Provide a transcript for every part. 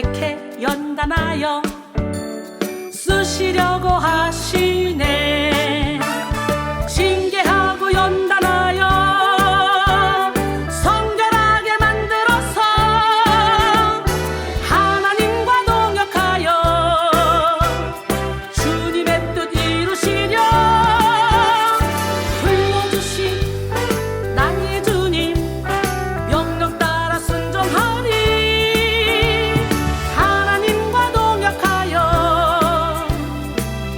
택해 연단하여 쓰시려고 하시네. 징계하고 연단하여 성결하게 만들어서 하나님과 동역하여 주님의 뜻 이루시려 불러주신 나의 주님, 명령 따라 순종하리. 하나님과 동역하여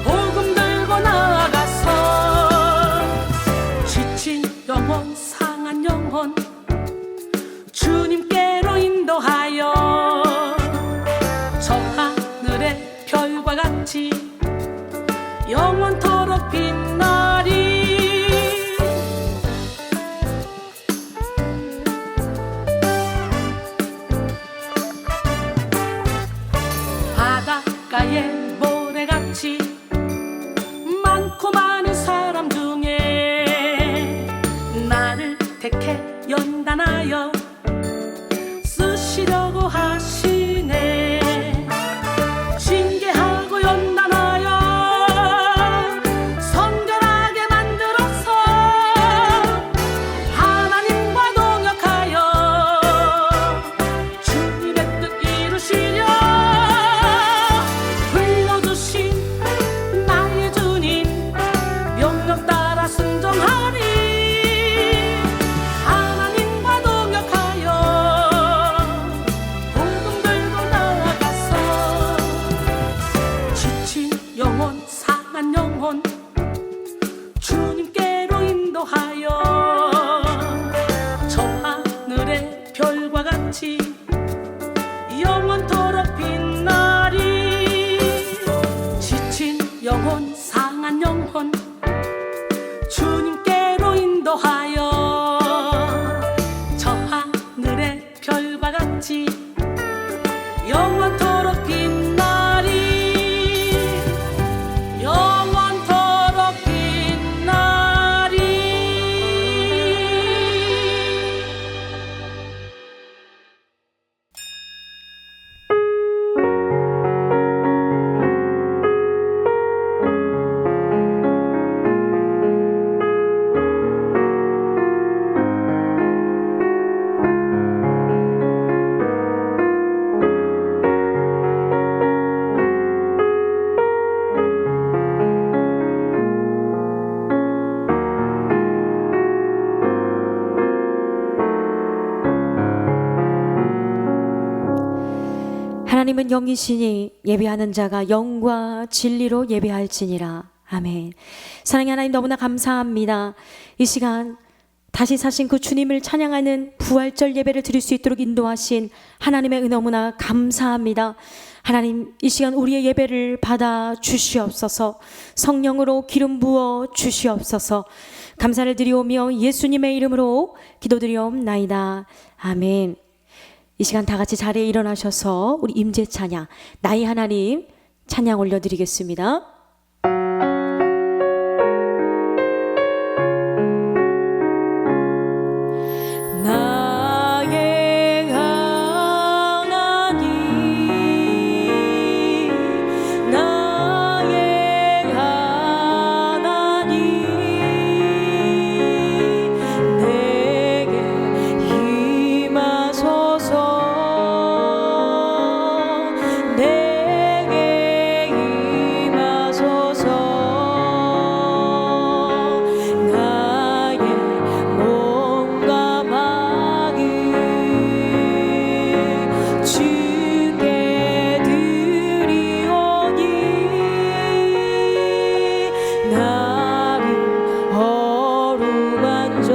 복음 들고 나아가서 지친 영혼, 상한 영혼 주님께로 인도하여 저 하늘의 별과 같이 영원토록 빛나리. 바닷가의 모래같이 많고 많은 사람 중에 나를 택해 연단하여 쓰시려고 하시네. 징계하고 연단하여 성결하게 만들어서 하나님과 동역하여 주님의 뜻 이루시려 불러주신 나의 주님, 명령 따라 순종하리. 하나님과 동역하여 복음 들고 나아가서 지친 영혼, 상한 영혼 주님께로 인도하여 저 하늘의 별과 같이 영원토록 빛나리. 지친 영혼, 상한 영혼 주님께로 인도하여 저 하늘의 별과 같이 영원토록 빛나리. 영원토록 빛나리. 하나님은 영이시니 예배하는 자가 영과 진리로 예배할지니라. 아멘. 사랑의 하나님, 너무나 감사합니다. 이 시간 다시 사신 그 주님을 찬양하는 부활절 예배를 드릴 수 있도록 인도하신 하나님의 은 너무나 감사합니다. 하나님, 이 시간 우리의 예배를 받아 주시옵소서. 성령으로 기름 부어 주시옵소서. 감사를 드리오며 예수님의 이름으로 기도드리옵나이다. 아멘. 이 시간 다 같이 자리에 일어나셔서 우리 임재 찬양, 나의 하나님 찬양 올려드리겠습니다. 나의 하나님, 나의 하나님, 내게 임하소서. 내게 임하소서. 나의 몸과 마음 주께 드리오니 나를 어루만져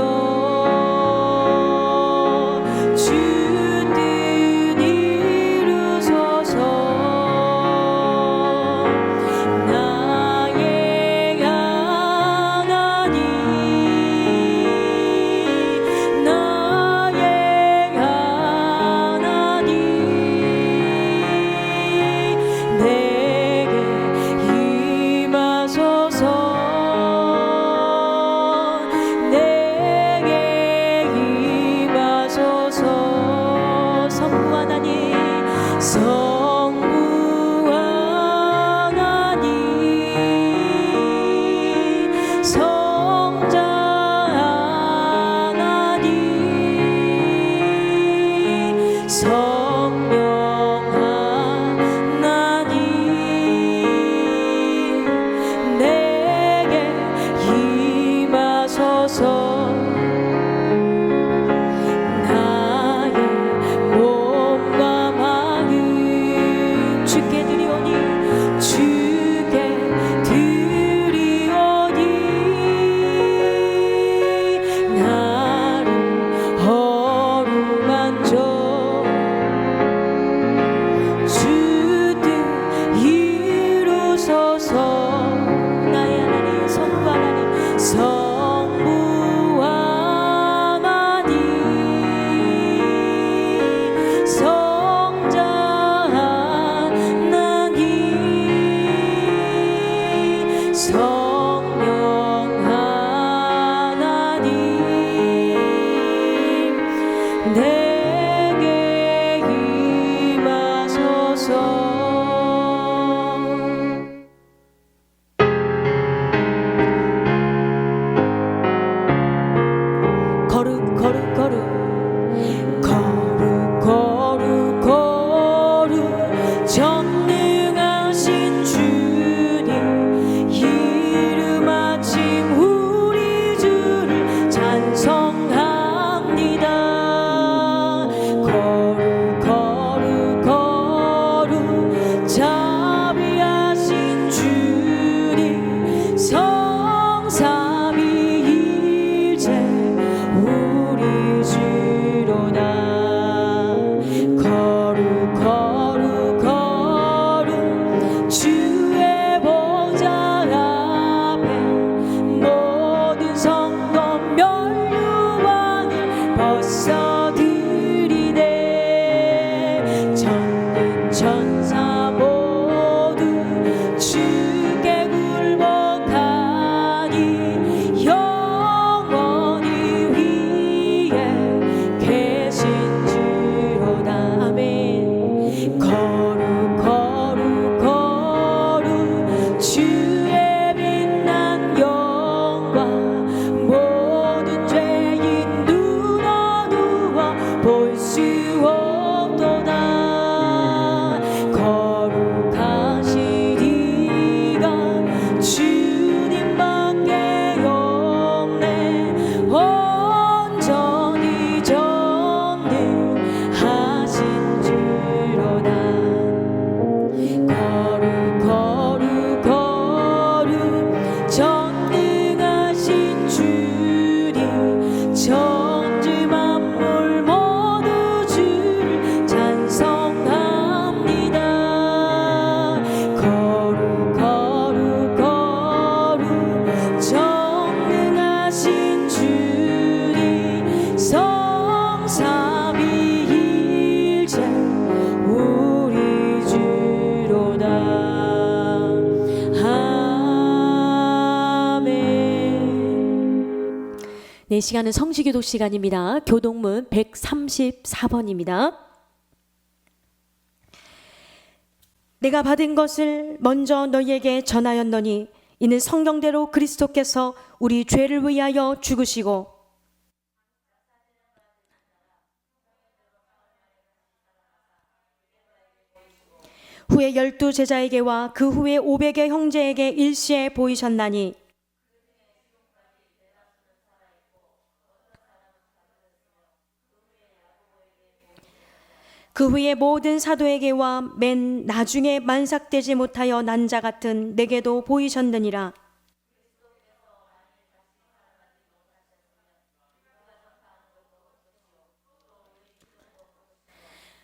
주 뜻 이루소서. 나의 하나님, 나의 하나님, 내게 임하소서. 내게 임하소서. 성부 하나님, 성부 이 시간은 성시기도 시간입니다. 교동문 134번입니다. 내가 받은 것을 먼저 너희에게 전하였노니 이는 성경대로 그리스도께서 우리 죄를 위하여 죽으시고 후에 12 제자에게와 그 후에 500의 형제에게 일시에 보이셨나니 그 후에 모든 사도에게와 맨 나중에 만삭되지 못하여 난 자 같은 내게도 보이셨느니라.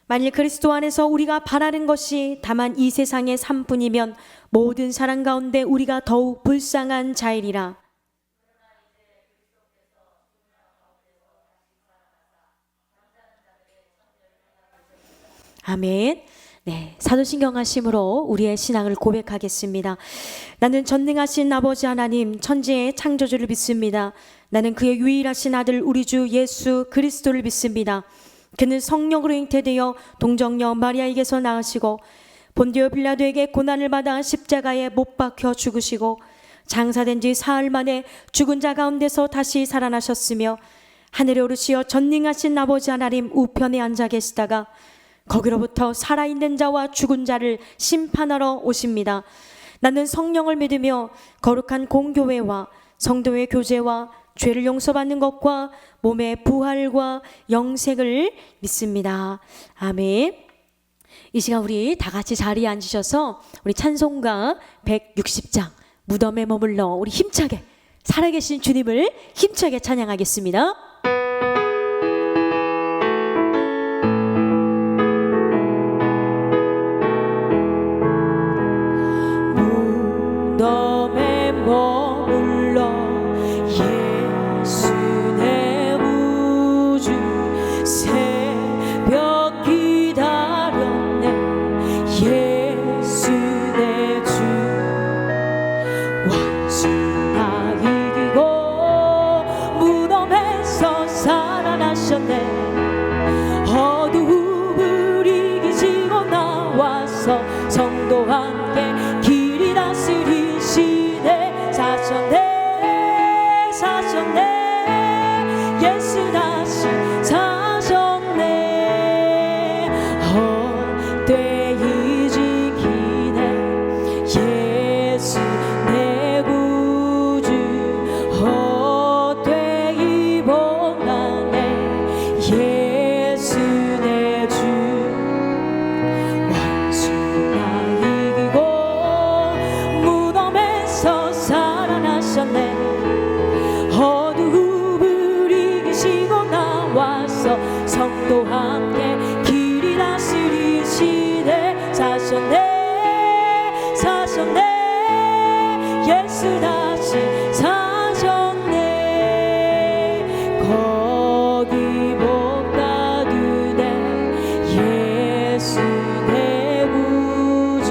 만일 그리스도 안에서 우리가 바라는 것이 다만 이 세상의 삶뿐이면 모든 사람 가운데 우리가 더욱 불쌍한 자이리라. 아멘. 네, 사도신경 하심으로 우리의 신앙을 고백하겠습니다. 나는 전능하신 아버지 하나님 천지의 창조주를 믿습니다. 나는 그의 유일하신 아들 우리 주 예수 그리스도를 믿습니다. 그는 성령으로 잉태되어 동정녀 마리아에게서 나으시고 본디오 빌라도에게 고난을 받아 십자가에 못 박혀 죽으시고 장사된 지 사흘 만에 죽은 자 가운데서 다시 살아나셨으며 하늘에 오르시어 전능하신 아버지 하나님 우편에 앉아 계시다가 거기로부터 살아있는 자와 죽은 자를 심판하러 오십니다. 나는 성령을 믿으며 거룩한 공교회와 성도의 교제와 죄를 용서받는 것과 몸의 부활과 영생을 믿습니다. 아멘. 이 시간 우리 다 같이 자리에 앉으셔서 우리 찬송가 160장 무덤에 머물러 우리 힘차게 살아계신 주님을 힘차게 찬양하겠습니다. 무덤에 머물러 예수 내 구주 새벽 기다렸네 예수 내 주 원수 다 이기고 무덤에서 살아나셨네 어두움을 이기시고 나와서 성도와 함께 길이 다스리시네 사셨네 예수 다시 사셨네 헛되이 지키네 예수 내 구주 헛되이 복나네 예수 내 주 원수 다 이기고 무덤에서 살아나셨네 어두움을 이기시고 나와서 성도와 함께 길이 다스리시네 사셨네 예수 다시 사셨네 거기 못 가두네 예수 내 구주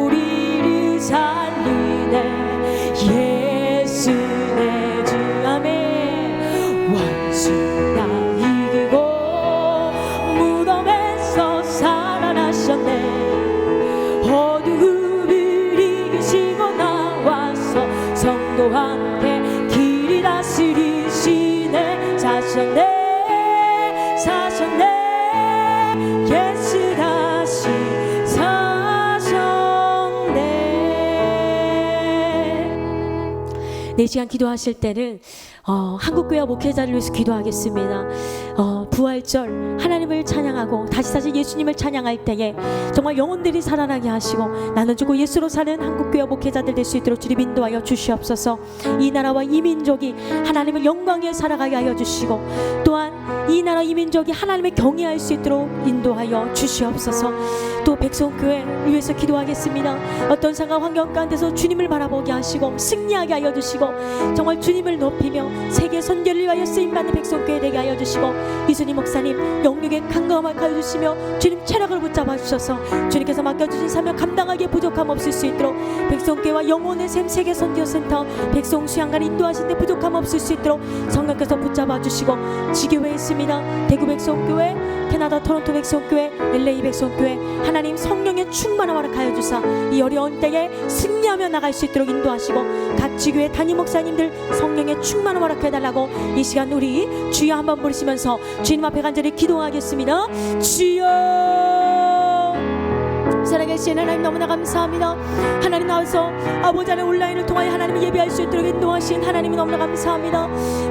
우리를 살리네 예수 내 주 아멘 원수 다 이기고 무덤에서 살아나셨네 어두움을 이기시고 나와서 성도와 함께 길이 다스리시네 사셨네 예수 다시 사셨네. 네 시간 기도하실 때는 한국교회 목회자를 위해서 기도하겠습니다. 부활절 하나님을 찬양하고 다시 예수님을 찬양할 때에 정말 영혼들이 살아나게 하시고 나는 죽고 예수로 사는 한국교회 목회자들 될 수 있도록 주님 인도하여 주시옵소서. 이 나라와 이 민족이 하나님을 영광에 살아가게 하여 주시고 또한 이 나라 이 민족이 하나님을 경외할 수 있도록 인도하여 주시옵소서. 또 백성교회를 위해서 기도하겠습니다. 어떤 상황 환경 가운데서 주님을 바라보게 하시고 승리하게 하여 주시고 정말 주님을 높이며 세계 선교를 위하여 쓰임받는 백성교회 되게 하여 주시고 이순희 목사님 영육의 강건함을 하여 주시며 주님 체력을 붙잡아 주셔서 주님께서 맡겨주신 사명 감당하기에 부족함 없을 수 있도록 백성교회와 영혼의 샘 세계 선교센터 백성 수양관 인도하신 데 부족함 없을 수 있도록 성령께서 붙잡아 주시고 지교회에 있습니다. 대구 백성교회, 캐나다 토론토 백성교회, LA 백성교회 하나님 성령의 충만함을 허락하여 주사 이 어려운 때에 승리하며 나갈 수 있도록 인도하시고 각 지교회 담임 목사님들 성령의 충만함을 허락해 달라고 이 시간 우리 주여 한번 부르시면서 주님 앞에 간절히 기도하겠습니다. 주여 살아계신 하나님 너무나 감사합니다. 하나님 나와서 아버지 안에 온라인을 통하여 하나님을 예배할 수 있도록 인도하신 하나님이 너무나 감사합니다.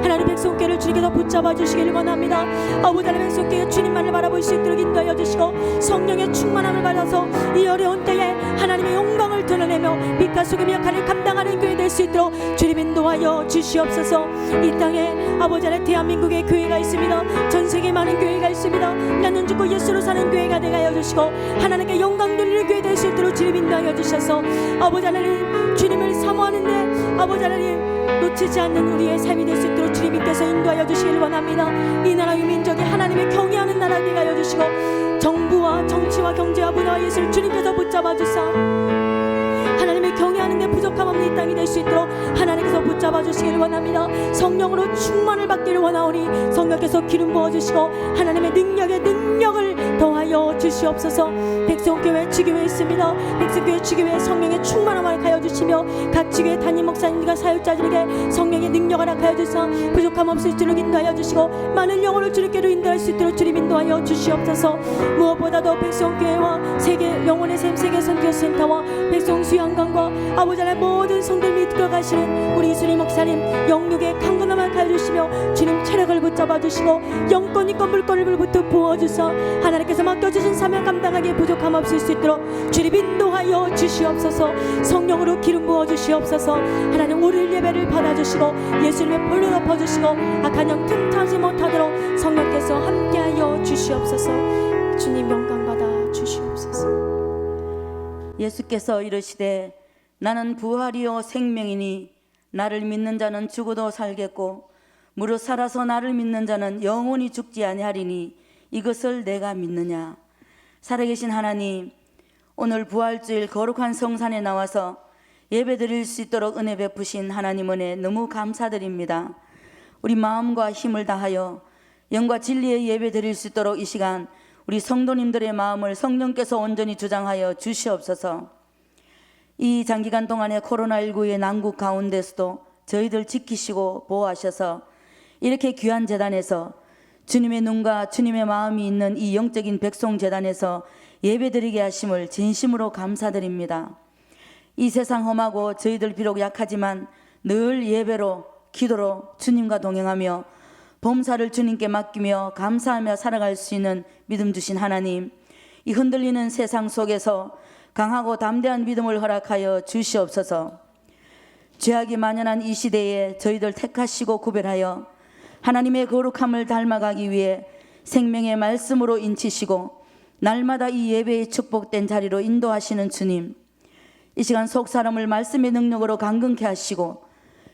하나님 백성교회를 주님께서 붙잡아 주시기를 원합니다. 아버지 안에 백성교회가 주님만을 바라볼 수 있도록 인도하여 주시고 성령의 충만함을 받아서 이 어려운 때에 하나님의 영광을 드러내며 빛과 소금의 역할을 감당하는 교회 될 수 있도록 주님 인도하여 주시옵소서. 이 땅에 아버지 안에 대한민국의 교회가 있습니다. 전 세계 많은 교회가 있습니다. 나는 죽고 예수로 사는 교회가 되게 하여 주시고 하나님께 영광 돌리는 교회 될 수 있도록 주님 인도하여 주셔서 아버지 하나님 주님을 사모하는데 아버지 하나님 놓치지 않는 우리의 삶이 될 수 있도록 주님께서 인도하여 주시기를 원합니다. 이 나라 이 민족이 하나님을 경외하는 나라 되게 하여 주시고 정부와 정치와 경제와 문화와 예술을 주님께서 붙잡아 주사 하나님을 경외하는 데 부족함 없는 이 땅이 될 수 있도록 하나님께서 붙잡아 주시기를 원합니다. 성령으로 충만을 받기를 원하오니 성령께서 기름 부어주시고 하나님의 능력을 더하여 주시옵소서. 백성교회 지교회에 있습니다. 백성교회 지교회 성령의 충만함을 하여 주시며 각 지교회 담임 목사님과 사역자들에게 성령의 능력을 하여 주사 부족함 없을 줄을 인도하여 주시고 많은 영혼을 주님께로 인도할 수 있도록 주님 인도하여 주시옵소서. 무엇보다도 백성교회와 세계 영혼의 샘 세계 선교센터와 백성 수양관과 아버지 하나님 모든 성들 믿고 가시는 우리 이순희 목사님 영육의 강건함을 하여 주시며 주님 체력을 붙잡아 주시고 영권 있고 물권을 부터 부어주사 하나님께서 맡겨주신 사명 감당하기에 부족함 없을 수 있도록 주님 인도하여 주시옵소서. 성령으로 기름 부어 주시옵소서. 하나님 오늘 예배를 받아주시고 예수님의 볼로 덮어주시고 악한 영 틈타지 못하도록 성령께서 함께하여 주시옵소서. 주님 영광 받아 주시옵소서. 예수께서 이르시되 나는 부활이요 생명이니 나를 믿는 자는 죽어도 살겠고 무릇 살아서 나를 믿는 자는 영원히 죽지 아니하리니 이것을 내가 믿느냐. 살아계신 하나님, 오늘 부활주일 거룩한 성산에 나와서 예배드릴 수 있도록 은혜 베푸신 하나님 은혜 너무 감사드립니다. 우리 마음과 힘을 다하여 영과 진리의 예배드릴 수 있도록 이 시간 우리 성도님들의 마음을 성령께서 온전히 주장하여 주시옵소서. 이 장기간 동안의 코로나19의 난국 가운데서도 저희들 지키시고 보호하셔서 이렇게 귀한 재단에서 주님의 눈과 주님의 마음이 있는 이 영적인 백성재단에서 예배드리게 하심을 진심으로 감사드립니다. 이 세상 험하고 저희들 비록 약하지만 늘 예배로 기도로 주님과 동행하며 범사를 주님께 맡기며 감사하며 살아갈 수 있는 믿음 주신 하나님, 이 흔들리는 세상 속에서 강하고 담대한 믿음을 허락하여 주시옵소서. 죄악이 만연한 이 시대에 저희들 택하시고 구별하여 하나님의 거룩함을 닮아가기 위해 생명의 말씀으로 인치시고 날마다 이 예배의 축복된 자리로 인도하시는 주님, 이 시간 속 사람을 말씀의 능력으로 강건케 하시고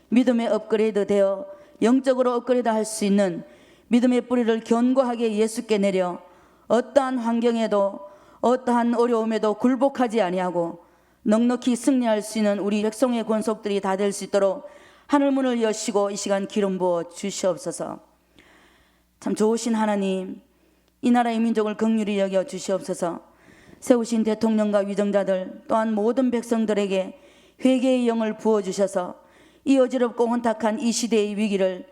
믿음의 업그레이드 되어 영적으로 업그레이드 할 수 있는 믿음의 뿌리를 견고하게 예수께 내려 어떠한 환경에도 어떠한 어려움에도 굴복하지 아니하고 넉넉히 승리할 수 있는 우리 백성의 권속들이 다 될 수 있도록 하늘 문을 여시고 이 시간 기름 부어 주시옵소서. 참 좋으신 하나님, 이 나라의 민족을 긍휼히 여겨 주시옵소서. 세우신 대통령과 위정자들 또한 모든 백성들에게 회개의 영을 부어주셔서 이 어지럽고 혼탁한 이 시대의 위기를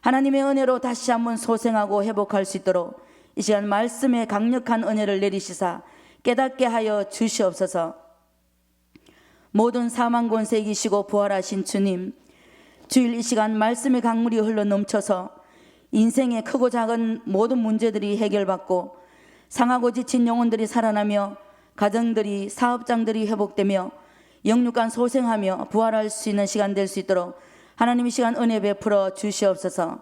하나님의 은혜로 다시 한번 소생하고 회복할 수 있도록 이 시간 말씀의 강력한 은혜를 내리시사 깨닫게 하여 주시옵소서. 모든 사망 권세 이기시고 부활하신 주님, 주일 이 시간 말씀의 강물이 흘러 넘쳐서 인생의 크고 작은 모든 문제들이 해결받고 상하고 지친 영혼들이 살아나며 가정들이 사업장들이 회복되며 영육간 소생하며 부활할 수 있는 시간 될 수 있도록 하나님 이 시간 은혜 베풀어 주시옵소서.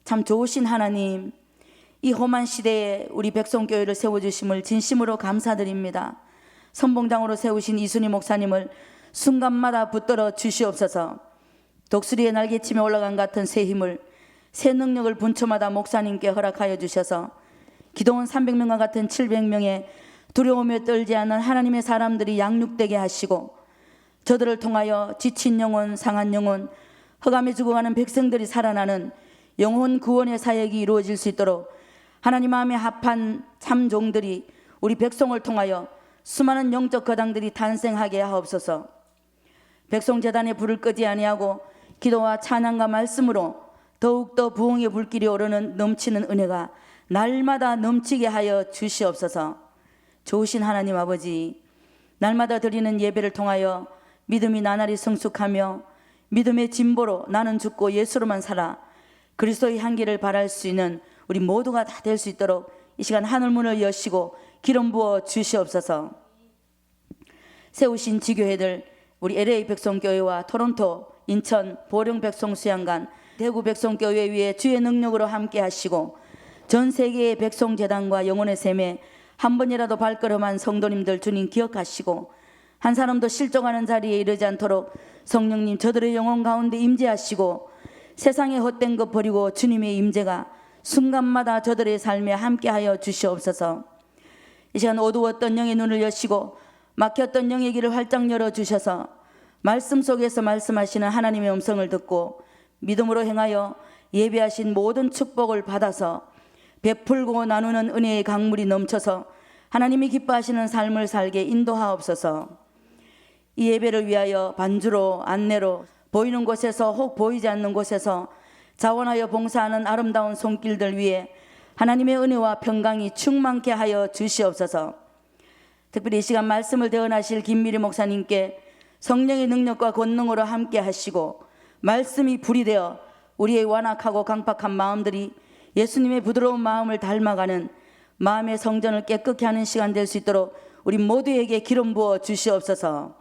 참 좋으신 하나님, 이 험한 시대에 우리 백성교회를 세워주심을 진심으로 감사드립니다. 선봉장으로 세우신 이순희 목사님을 순간마다 붙들어 주시옵소서. 독수리의 날개치며 올라간 같은 새 힘을, 새 능력을 분초마다 목사님께 허락하여 주셔서 기도원 300명과 같은 700명의 두려움에 떨지 않는 하나님의 사람들이 양육되게 하시고, 저들을 통하여 지친 영혼, 상한 영혼, 흑암에 죽어가는 백성들이 살아나는 영혼 구원의 사역이 이루어질 수 있도록 하나님 마음에 합한 참 종들이 우리 백성을 통하여 수많은 영적 거당들이 탄생하게 하옵소서. 백성재단의 불을 끄지 아니하고 기도와 찬양과 말씀으로 더욱더 부흥의 불길이 오르는 넘치는 은혜가 날마다 넘치게 하여 주시옵소서. 좋으신 하나님 아버지, 날마다 드리는 예배를 통하여 믿음이 나날이 성숙하며 믿음의 진보로 나는 죽고 예수로만 살아 그리스도의 향기를 발할 수 있는 우리 모두가 다 될 수 있도록 이 시간 하늘문을 여시고 기름 부어 주시옵소서. 세우신 지교회들, 우리 LA 백성교회와 토론토, 인천, 보령 백성수양관, 대구 백성교회 위에 주의 능력으로 함께 하시고, 전 세계의 백성재단과 영혼의 샘에 한 번이라도 발걸음한 성도님들 주님 기억하시고, 한 사람도 실종하는 자리에 이르지 않도록 성령님 저들의 영혼 가운데 임재하시고, 세상의 헛된 것 버리고 주님의 임재가 순간마다 저들의 삶에 함께하여 주시옵소서. 이 시간 어두웠던 영의 눈을 여시고 막혔던 영의 길을 활짝 열어주셔서 말씀 속에서 말씀하시는 하나님의 음성을 듣고 믿음으로 행하여 예배하신 모든 축복을 받아서 베풀고 나누는 은혜의 강물이 넘쳐서 하나님이 기뻐하시는 삶을 살게 인도하옵소서. 이 예배를 위하여 반주로, 안내로, 보이는 곳에서 혹 보이지 않는 곳에서 자원하여 봉사하는 아름다운 손길들 위에 하나님의 은혜와 평강이 충만케 하여 주시옵소서. 특별히 이 시간 말씀을 대언하실 김미리 목사님께 성령의 능력과 권능으로 함께 하시고, 말씀이 불이 되어 우리의 완악하고 강팍한 마음들이 예수님의 부드러운 마음을 닮아가는 마음의 성전을 깨끗게 하는 시간 될 수 있도록 우리 모두에게 기름 부어 주시옵소서.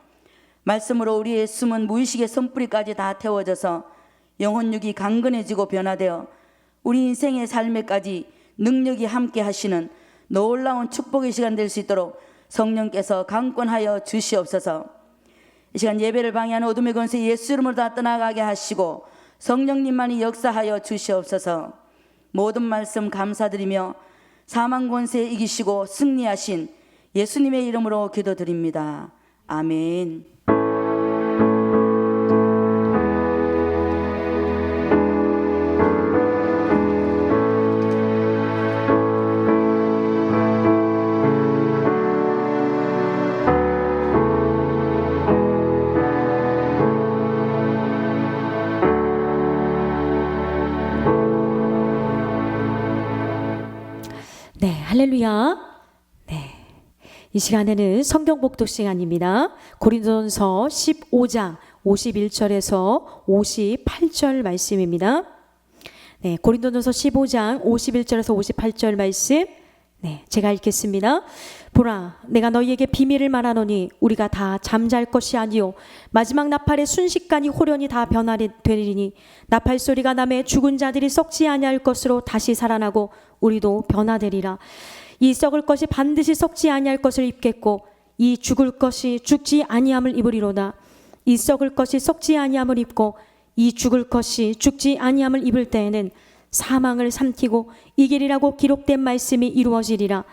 말씀으로 우리의 숨은 무의식의 선뿌리까지 다 태워져서 영혼육이 강건해지고 변화되어 우리 인생의 삶에까지 능력이 함께 하시는 놀라운 축복의 시간 될 수 있도록 성령께서 강권하여 주시옵소서. 이 시간 예배를 방해하는 어둠의 권세 예수 이름으로 다 떠나가게 하시고 성령님만이 역사하여 주시옵소서. 모든 말씀 감사드리며 사망 권세 이기시고 승리하신 예수님의 이름으로 기도드립니다. 아멘. 네, 할렐루야. 네, 이 시간에는 성경 복독 시간입니다. 고린도전서 15장 51절에서 58절 말씀입니다. 네, 고린도전서 15장 51절에서 58절 말씀. 네, 제가 읽겠습니다. 보라, 내가 너희에게 비밀을 말하노니 우리가 다 잠잘 것이 아니요 마지막 나팔의 순식간이 호련히 다 변화되리니 나팔 소리가 나매 죽은 자들이 썩지 아니할 것으로 다시 살아나고 우리도 변화되리라. 이 썩을 것이 반드시 썩지 아니할 것을 입겠고 이 죽을 것이 죽지 아니함을 입으리로다. 이 썩을 것이 썩지 아니함을 입고 이 죽을 것이 죽지 아니함을 입을 때에는 사망을 삼키고 이기리라고 기록된 말씀이 이루어지리라.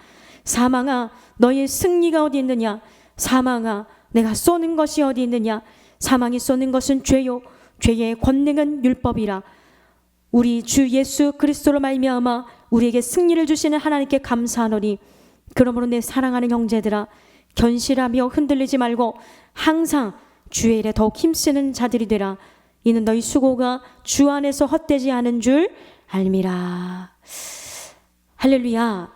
사망아, 너의 승리가 어디 있느냐? 사망아, 내가 쏘는 것이 어디 있느냐? 사망이 쏘는 것은 죄요, 죄의 권능은 율법이라. 우리 주 예수 그리스도로 말미암아 우리에게 승리를 주시는 하나님께 감사하노니, 그러므로 내 사랑하는 형제들아, 견실하며 흔들리지 말고 항상 주의 일에 더욱 힘쓰는 자들이 되라. 이는 너희 수고가 주 안에서 헛되지 않은 줄 알미라. 할렐루야.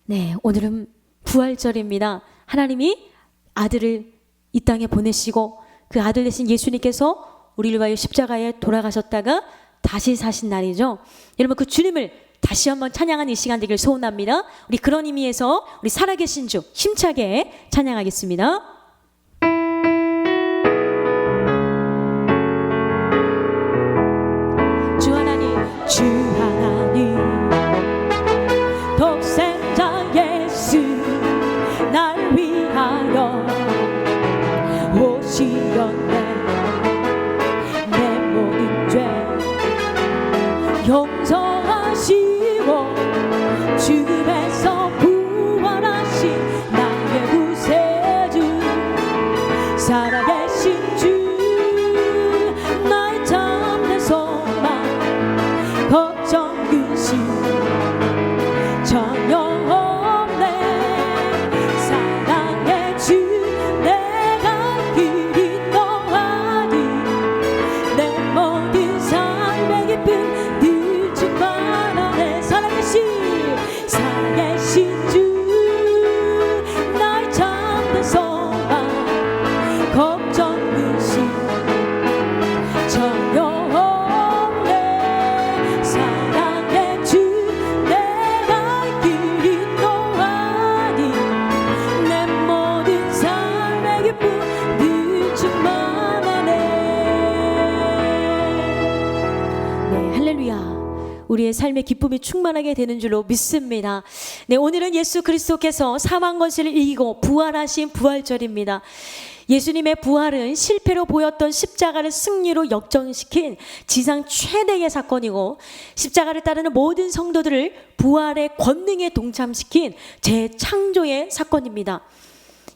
네, 오늘은 부활절입니다. 하나님이 아들을 이 땅에 보내시고 그 아들 되신 예수님께서 우리를 위하여 십자가에 돌아가셨다가 다시 사신 날이죠. 여러분, 그 주님을 다시 한번 찬양하는 이 시간 되길 소원합니다. 우리 그런 의미에서 우리 살아계신 주 힘차게 찬양하겠습니다. 주 하나님 예수 날 위하여 오시렸네. 내 모든 죄 용서하시고 죽음에서 부활하신 나의 구세주 살아계신 주 나의 참된 소망 걱정 근심 전혀 없네. 사랑의 주 내가 길이 너하니 내 모든 삶의 기쁨 늦지 말아내. 살아계신 주 나의 참된 소망 걱정 근심 전혀 없네. 사랑의 주 내가 길이 너하니 내 모든 삶의 기쁨 늦지 말아내. 네, 할렐루야. 우리의 삶의 기쁨이 충만하게 되는 줄로 믿습니다. 네, 오늘은 예수 그리스도께서 사망 권세를 이기고 부활하신 부활절입니다. 예수님의 부활은 실패로 보였던 십자가를 승리로 역전시킨 지상 최대의 사건이고, 십자가를 따르는 모든 성도들을 부활의 권능에 동참시킨 재창조의 사건입니다.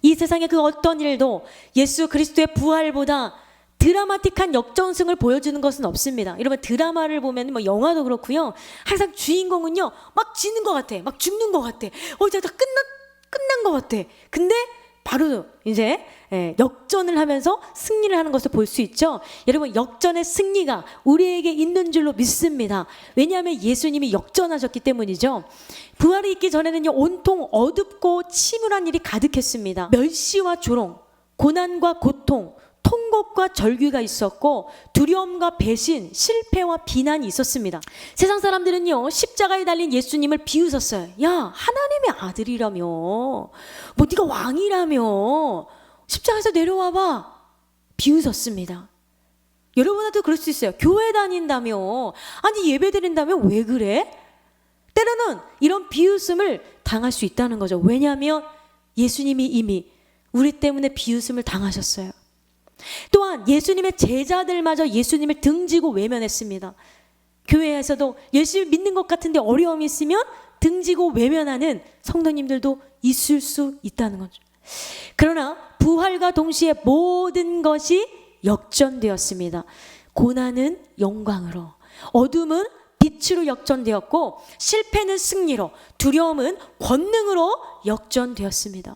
이 세상의 그 어떤 일도 예수 그리스도의 부활보다 드라마틱한 역전승을 보여주는 것은 없습니다. 여러분, 드라마를 보면 뭐 영화도 그렇고요, 항상 주인공은요 막 지는 것 같아, 막 죽는 것 같아, 이제 다 끝난 것 같아. 근데 바로 이제 역전을 하면서 승리를 하는 것을 볼 수 있죠. 여러분, 역전의 승리가 우리에게 있는 줄로 믿습니다. 왜냐하면 예수님이 역전하셨기 때문이죠. 부활이 있기 전에는요 온통 어둡고 침울한 일이 가득했습니다. 멸시와 조롱, 고난과 고통, 통곡과 절규가 있었고, 두려움과 배신, 실패와 비난이 있었습니다. 세상 사람들은요 십자가에 달린 예수님을 비웃었어요. 야, 하나님의 아들이라며, 뭐 네가 왕이라며 십자가에서 내려와봐, 비웃었습니다. 여러분한테도 그럴 수 있어요. 교회 다닌다며, 아니 예배 드린다며 왜 그래? 때로는 이런 비웃음을 당할 수 있다는 거죠. 왜냐하면 예수님이 이미 우리 때문에 비웃음을 당하셨어요. 또한 예수님의 제자들마저 예수님을 등지고 외면했습니다. 교회에서도 예수를 믿는 것 같은데 어려움이 있으면 등지고 외면하는 성도님들도 있을 수 있다는 거죠. 그러나 부활과 동시에 모든 것이 역전되었습니다. 고난은 영광으로, 어둠은 빛으로 역전되었고, 실패는 승리로, 두려움은 권능으로 역전되었습니다.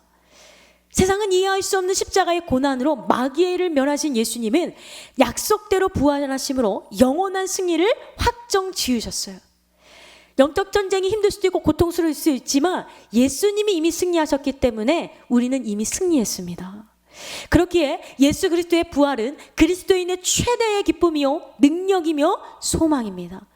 세상은 이해할 수 없는 십자가의 고난으로 마귀를 멸하신 예수님은 약속대로 부활하심으로 영원한 승리를 확정 지으셨어요. 영적 전쟁이 힘들 수도 있고 고통스러울 수 있지만 예수님이 이미 승리하셨기 때문에 우리는 이미 승리했습니다. 그렇기에 예수 그리스도의 부활은 그리스도인의 최대의 기쁨이요 능력이며 소망입니다.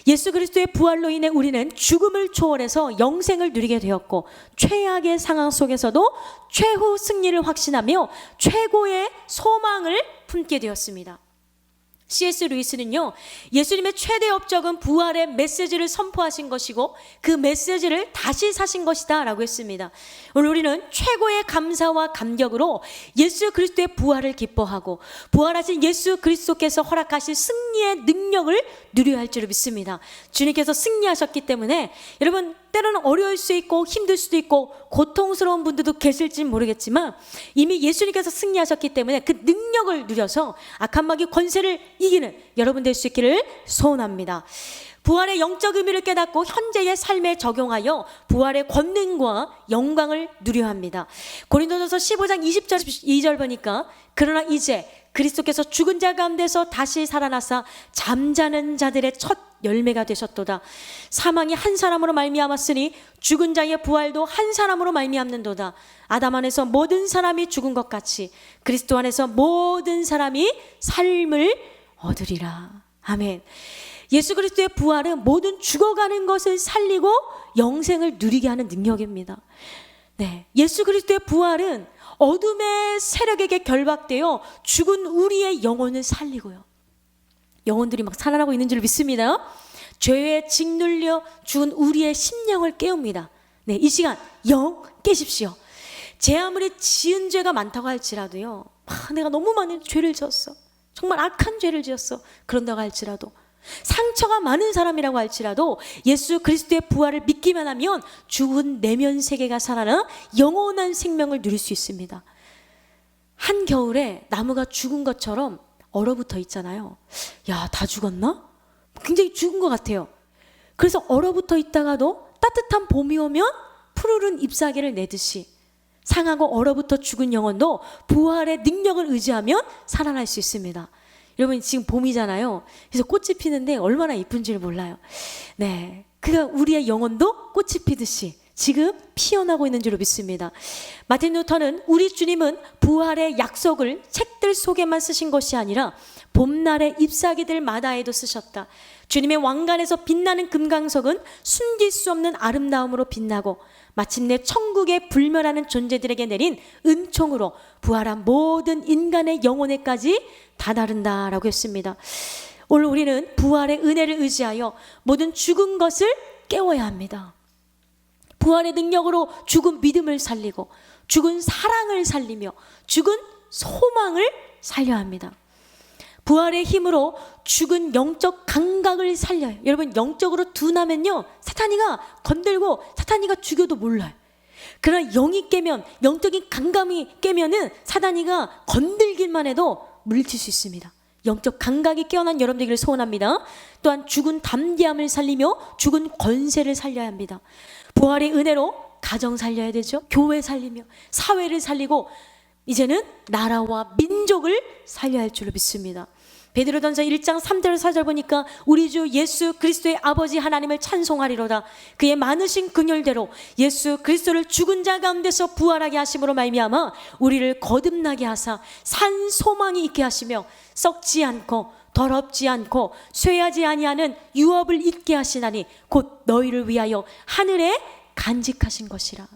예수 그리스도의 부활로 인해 우리는 죽음을 초월해서 영생을 누리게 되었고, 최악의 상황 속에서도 최후 승리를 확신하며 최고의 소망을 품게 되었습니다. C.S. 루이스는요, 예수님의 최대 업적은 부활의 메시지를 선포하신 것이고 그 메시지를 다시 사신 것이다 라고 했습니다. 오늘 우리는 최고의 감사와 감격으로 예수 그리스도의 부활을 기뻐하고, 부활하신 예수 그리스도께서 허락하신 승리의 능력을 누려야 할 줄 믿습니다. 주님께서 승리하셨기 때문에 여러분, 때로는 어려울 수 있고 힘들 수도 있고 고통스러운 분들도 계실지 모르겠지만 이미 예수님께서 승리하셨기 때문에 그 능력을 누려서 악한 마귀 권세를 이기는 여러분 될 수 있기를 소원합니다. 부활의 영적 의미를 깨닫고 현재의 삶에 적용하여 부활의 권능과 영광을 누려야 합니다. 고린도전서 15장 22절 보니까, 그러나 이제 그리스도께서 죽은 자 가운데서 다시 살아나사 잠자는 자들의 첫 열매가 되셨도다. 사망이 한 사람으로 말미암았으니 죽은 자의 부활도 한 사람으로 말미암는도다. 아담 안에서 모든 사람이 죽은 것 같이 그리스도 안에서 모든 사람이 삶을 얻으리라. 아멘. 예수 그리스도의 부활은 모든 죽어가는 것을 살리고 영생을 누리게 하는 능력입니다. 네, 예수 그리스도의 부활은 어둠의 세력에게 결박되어 죽은 우리의 영혼을 살리고요, 영혼들이 막 살아나고 있는 줄 믿습니다. 죄에 짓눌려 죽은 우리의 심령을 깨웁니다. 네, 이 시간 영 깨십시오. 제 아무리 지은 죄가 많다고 할지라도요, 내가 너무 많은 죄를 지었어, 정말 악한 죄를 지었어, 그런다고 할지라도, 상처가 많은 사람이라고 할지라도 예수 그리스도의 부활을 믿기만 하면 죽은 내면 세계가 살아나 영원한 생명을 누릴 수 있습니다. 한겨울에 나무가 죽은 것처럼 얼어붙어 있잖아요. 야, 다 죽었나? 굉장히 죽은 것 같아요. 그래서 얼어붙어 있다가도 따뜻한 봄이 오면 푸르른 잎사귀를 내듯이 상하고 얼어붙어 죽은 영혼도 부활의 능력을 의지하면 살아날 수 있습니다. 여러분, 지금 봄이잖아요. 그래서 꽃이 피는데 얼마나 이쁜지를 몰라요. 네, 그가 우리의 영혼도 꽃이 피듯이 지금 피어나고 있는 줄로 믿습니다. 마틴 루터는 우리 주님은 부활의 약속을 책들 속에만 쓰신 것이 아니라 봄날의 잎사귀들 마다에도 쓰셨다. 주님의 왕관에서 빛나는 금강석은 숨길 수 없는 아름다움으로 빛나고 마침내 천국에 불멸하는 존재들에게 내린 은총으로 부활한 모든 인간의 영혼에까지 다다른다라고 했습니다. 오늘 우리는 부활의 은혜를 의지하여 모든 죽은 것을 깨워야 합니다. 부활의 능력으로 죽은 믿음을 살리고 죽은 사랑을 살리며 죽은 소망을 살려야 합니다. 부활의 힘으로 죽은 영적 감각을 살려요. 여러분, 영적으로 둔하면요, 사탄이가 건들고 사탄이가 죽여도 몰라요. 그러나 영이 깨면, 영적인 감감이 깨면은 사탄이가 건들기만 해도 물리칠 수 있습니다. 영적 감각이 깨어난 여러분들에게 소원합니다. 또한 죽은 담대함을 살리며 죽은 권세를 살려야 합니다. 부활의 은혜로 가정 살려야 되죠. 교회 살리며 사회를 살리고 이제는 나라와 민족을 살려야 할 줄로 믿습니다. 베드로전서 1장 3절 4절 보니까 우리 주 예수 그리스도의 아버지 하나님을 찬송하리로다. 그의 많으신 긍휼대로 예수 그리스도를 죽은 자 가운데서 부활하게 하심으로 말미암아 우리를 거듭나게 하사 산 소망이 있게 하시며 썩지 않고 더럽지 않고 쇠하지 아니하는 유업을 잊게 하시나니 곧 너희를 위하여 하늘에 간직하신 것이라.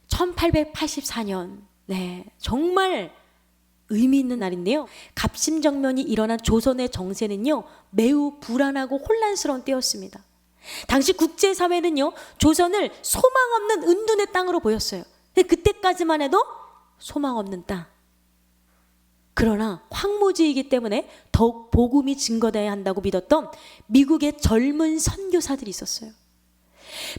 1884년, 네, 정말 의미 있는 날인데요. 갑심정변이 일어난 조선의 정세는요, 매우 불안하고 혼란스러운 때였습니다. 당시 국제사회는요, 조선을 소망 없는 은둔의 땅으로 보였어요. 근데 그때까지만 해도 소망 없는 땅. 그러나 황무지이기 때문에 더욱 복음이 증거되어야 한다고 믿었던 미국의 젊은 선교사들이 있었어요.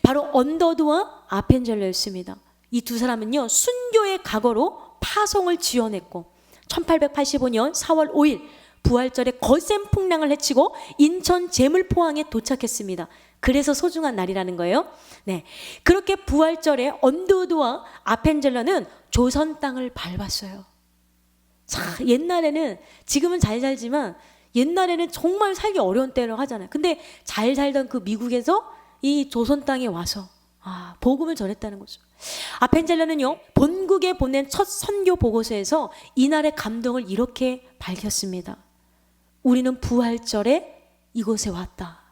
바로 언더드와 아펜젤러였습니다. 이 두 사람은요, 순교의 각오로 파송을 지원했고 1885년 4월 5일 부활절에 거센 풍랑을 헤치고 인천 제물포항에 도착했습니다. 그래서 소중한 날이라는 거예요. 네, 그렇게 부활절에 언더우드와 아펜젤러는 조선 땅을 밟았어요. 자, 옛날에는, 지금은 잘 살지만 옛날에는 정말 살기 어려운 때라고 하잖아요. 근데 잘 살던 그 미국에서 이 조선 땅에 와서 복음을 전했다는 거죠. 아펜젤러는요, 본국에 보낸 첫 선교 보고서에서 이날의 감동을 이렇게 밝혔습니다. 우리는 부활절에 이곳에 왔다.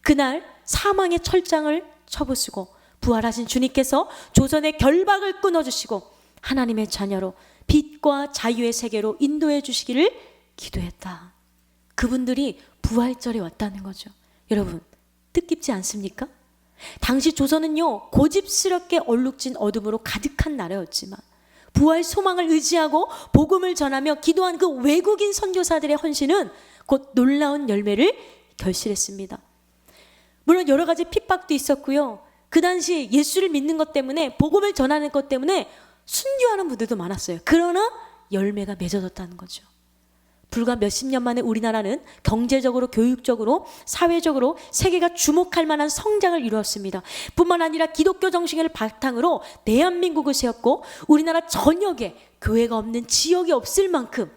그날 사망의 철장을 쳐부수고 부활하신 주님께서 조선의 결박을 끊어주시고 하나님의 자녀로 빛과 자유의 세계로 인도해 주시기를 기도했다. 그분들이 부활절에 왔다는 거죠. 여러분, 뜻깊지 않습니까? 당시 조선은요, 고집스럽게 얼룩진 어둠으로 가득한 나라였지만 부활 소망을 의지하고 복음을 전하며 기도한 그 외국인 선교사들의 헌신은 곧 놀라운 열매를 결실했습니다. 물론 여러 가지 핍박도 있었고요. 그 당시 예수를 믿는 것 때문에, 복음을 전하는 것 때문에 순교하는 분들도 많았어요. 그러나 열매가 맺어졌다는 거죠. 불과 몇십 년 만에 우리나라는 경제적으로, 교육적으로, 사회적으로 세계가 주목할 만한 성장을 이루었습니다. 뿐만 아니라 기독교 정신을 바탕으로 대한민국을 세웠고 우리나라 전역에 교회가 없는 지역이 없을 만큼